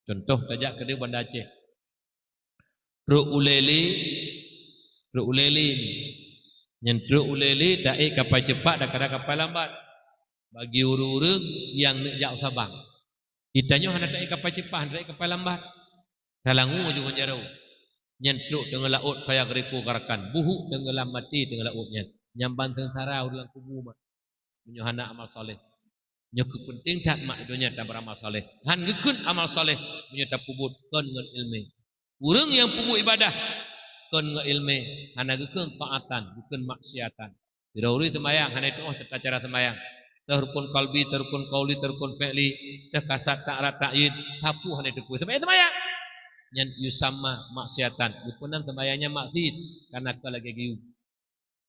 Contoh tajak ke dia Banda Aceh. Ru uleli nyentru uleli daik kapal cepat dan kadang kapal lambat bagi urang-urang yang nak jauh Sabang ditanya hendak daik kapal cepat daik kapal lambat talangu juga jarau nyentru tengah laut payah geriku karakan buhuk tenggelam mati tengah lautnya nyamban sengsara ulang kubu mak menyohana amal soleh nyoku penting tak mak dunia tak beramal soleh han gekun amal soleh menyata pubut kon ngan ilmu urang yang pubut ibadah kon ilmu hana gekun taatan bukan maksiatan dirauri semayang hana itu tata cara semayang terpun kalbi terpun qauli terpun fi'li terkasat ta'rat ta'yin hapu hana itu semayang yang yusamma maksiatan bukan semayangnya maksiat karena lagi giu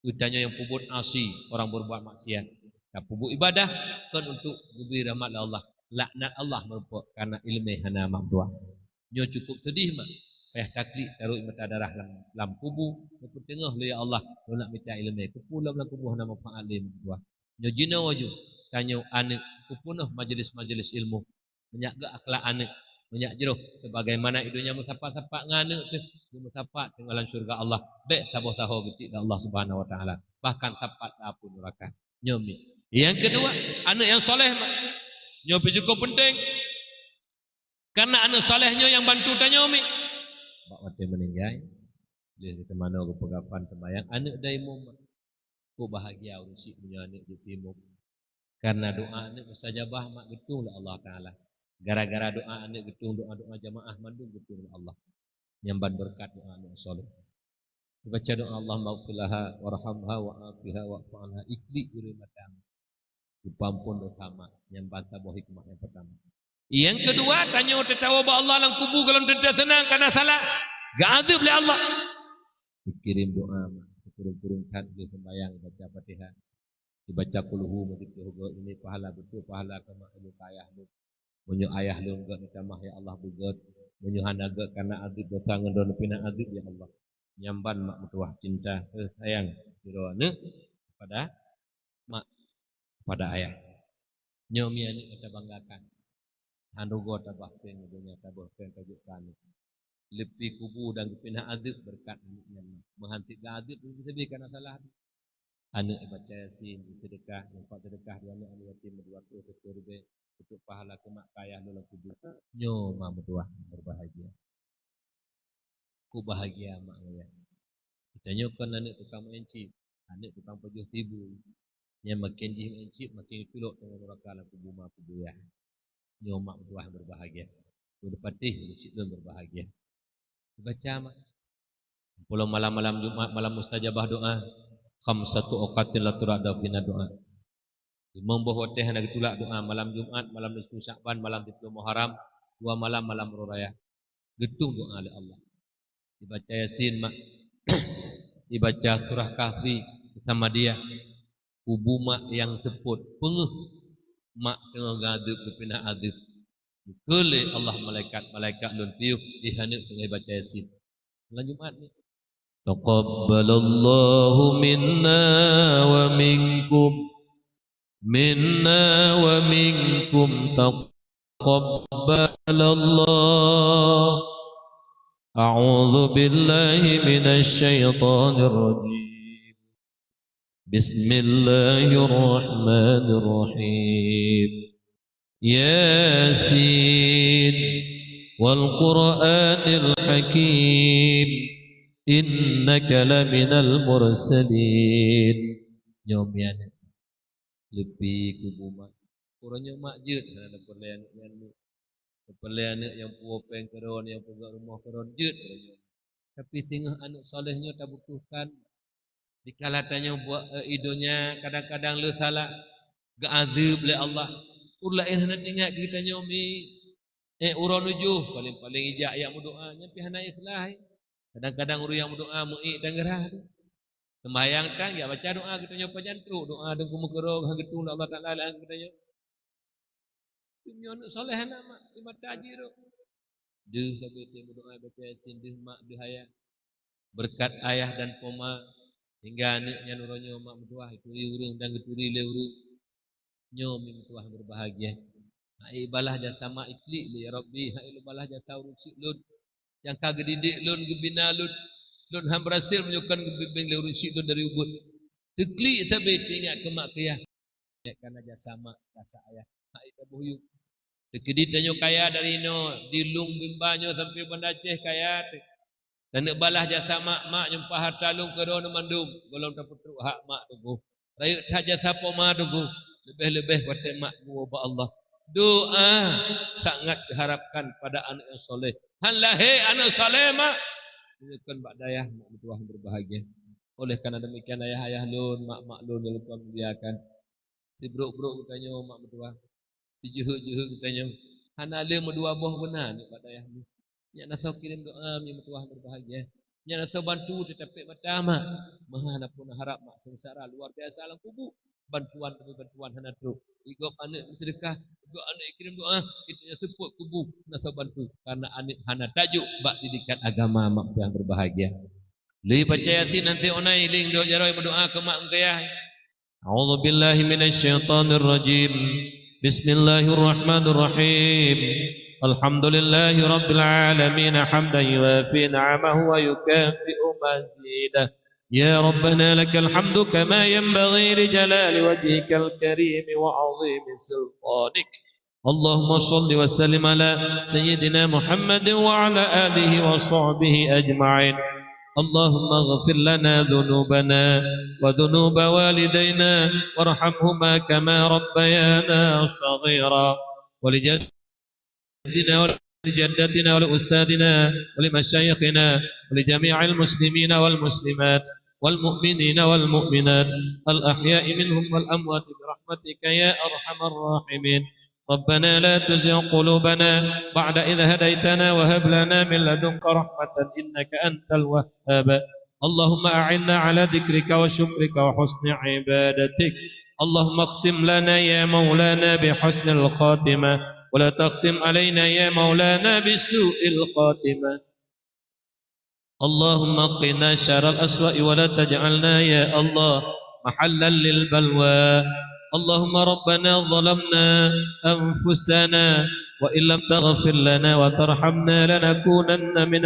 udahnya yang pubut asi orang berbuat maksiat tak pubut ibadah kon untuk memberi rahmat Allah laknat Allah merupakan karena ilmu hana makdua nyo cukup sedih mak payah taklik taruh mata darah dalam kubu ke tengah ya Allah nak minta ilmu ke pulau dalam kubu nama fa'alim buah nyo jina waju tanyo anak kupunuh majlis-majlis ilmu. Banyak gak akhlak anak. Banyak jeruh sebagaimana idunya musafat-safat ngane tu dia musafat dengan syurga Allah baik saboh-saho geti Allah Subhanahu wa taala bahkan tapat apun neraka nyomi. Yang kedua anak yang soleh nyomi juga penting karena anak solehnya yang bantu tanyomi bak mate meninggal dia kita mana ke pegapan sembahyang anak daimu ku bahagia urusi punya anak di timur karena doa anak mustajabah mak betul Allah taala. Gara-gara doa anak getung doa-doa jamaah mandung getung Allah. Nyamban berkat doa anak soleh. Baca doa Allah maghfirlaha warhamha wa'afiha wa'fa'anha ikli urimatam. Dipampun dosa mak nyamban tabuh hikmah yang pertama. Yang kedua tanya tertawa ba Allah lang kubu kalau tidak senang karena salah. Gak azab oleh Allah. Dikirim doa mak kurung-kurungkan dia sembahyang baca Fatihah. Dibaca kulhu masjid ini pahala betul pahala kama ibu kayah tu. Menyu ayah lu enggak nikamah ya Allah bugat menyu hanaga karena adib dosa ngendon pina adib ya Allah nyamban mak mutuah cinta sayang siroane pada mak pada ayah nyomi ani kita banggakan handugo tabah pen dunia tabah pen kajukan lepi kubu dan pina adib berkat menghanti adib bisa bi karena salah anak baca yasin sedekah nampak sedekah dua anak yatim dua tu sekurbe untuk pahala kemak kaya dalam kubur nyo mak mertua berbahagia ku bahagia mak ayah kita nyokan anak tukang mencip anak tukang pejuh sibu yang makin di mencip makin kuluk dengan neraka la kubur mak kubur ya nyo mak mertua berbahagia udah patih cik don berbahagia baca mak pulau malam-malam Jumat malam mustajabah doa khamsatu awqatin la turada fina doa membawa teh nak tulak doa malam Jumat, malam nisfu Sya'ban, malam 10 Muharram, 2 malam malam raya. Getung doa oleh Allah. Dibaca Yasin mak. Dibaca surah Kahfi bersama dia. Kubu mak yang seput pengeh mak tengah gadib berpindah adib. Kele Allah malaikat lun piuh dihanik dengan baca Yasin. Malam Jumat ni. Taqabbalallahu minna wa minkum minna wa minkum taqabbalallah a'udzu billahi minasy syaithanir rajim bismillahirrahmanirrahim yasin wal qur'anil hakim innaka laminal mursalin nyomian lebih kubu mak kurangnya mak jut ada perlayan yang puas pengkeron yang pegak rumah keron jut tapi tengah anak solehnya tak butuhkan dikalatannya buat idonya kadang-kadang le salah gak azab oleh Allah ulain hendak ingat kita nyomi uron ujuh paling ijak yang berdoa nyampi hana ikhlas kadang-kadang uru yang berdoa mu'i dan gerah sembahyang tang ya baca doa kita nyoba jantru doa dan kumukero hagetung Allah Taala lah kita nyo. Tunyo soleh anak mak lima tajir. Deh sabe te doa baca Yasin deh mak dehaya. Berkat ayah dan poma hingga anaknya nuronyo mak mertua itu urung dan geturi le urung. Nyo mi mertua berbahagia. Hai balah jasa mak ikli li ya Rabbi hai balah jasa urusik lun. Yang kagak didik lun gebina lun. Lun ham berhasil menyukan bimbing lurus syidun dari ubud. Tekli sabit ingat ke mak kaya. Karena jasa mak, jasa ayah. Hak itu buhyu. Tekedi tanyo kaya dari no dilung bimbanyo sampai Banda Aceh kaya. Dan nak balah jasa mak nyumpah harta lung ke rono mandum. Golong tak putruk hak mak tubuh. Rayut tak jasa poma tubuh. Lebih-lebih buat mak buah Allah. Doa sangat diharapkan pada anak yang soleh. Hanlahe anak soleh mak. Menunjukkan bak dayah mak mertua berbahagia. Oleh karena demikian ayah-ayah lun, mak-mak lun yang Tuhan muliakan. Si brok-brok katanya mak mertua. Si juhuk-juhuk katanya. Hana le medua boh benar ni bak dayah ni. Nya nasau kirim doa mi mertua berbahagia. Nya nasau bantu tetapi mata mak. Maha napun harap mak sengsara luar biasa alam kubur. Bantuan demi bantuan hana teruk. Igop anak sedekah, igop anak kirim doa, kita support kubu nasab bantu karena anak hana tajuk bak didikan agama mak yang berbahagia. Li baca Yasin nanti onai ling do jaroi berdoa ke mak engkaya. أعوذ بالله من الشيطان الرجيم. بسم الله الرحمن الرحيم. الحمد لله رب العالمين حمدا يوافي نعمه ويكافئ مزيده. يا ربنا لك الحمد كما ينبغي لجلال وجهك الكريم وعظيم سلطانك. اللهم صل وسلم على سيدنا محمد وعلى آله وصحبه أجمعين. اللهم اغفر لنا ذنوبنا وذنوب والدينا وارحمهما كما ربيانا صغيرا، ولجدنا ولجدتنا ولأستاذنا ولمشايخنا ولجميع المسلمين والمسلمات والمؤمنين والمؤمنات الأحياء منهم والأموات برحمتك يا أرحم الراحمين. ربنا لا تزغ قلوبنا بعد إذ هديتنا وهب لنا من لدنك رحمة إنك أنت الوهاب. اللهم أعنا على ذكرك وشكرك وحسن عبادتك. اللهم اختم لنا يا مولانا بحسن الخاتمة، ولا تختم علينا يا مولانا بسوء الخاتمة. اللهم قنا شر الأسواء ولا تجعلنا يا الله محلا للبلوى. اللهم ربنا ظلمنا أنفسنا وإن لم تغفر لنا وترحمنا لنكونن من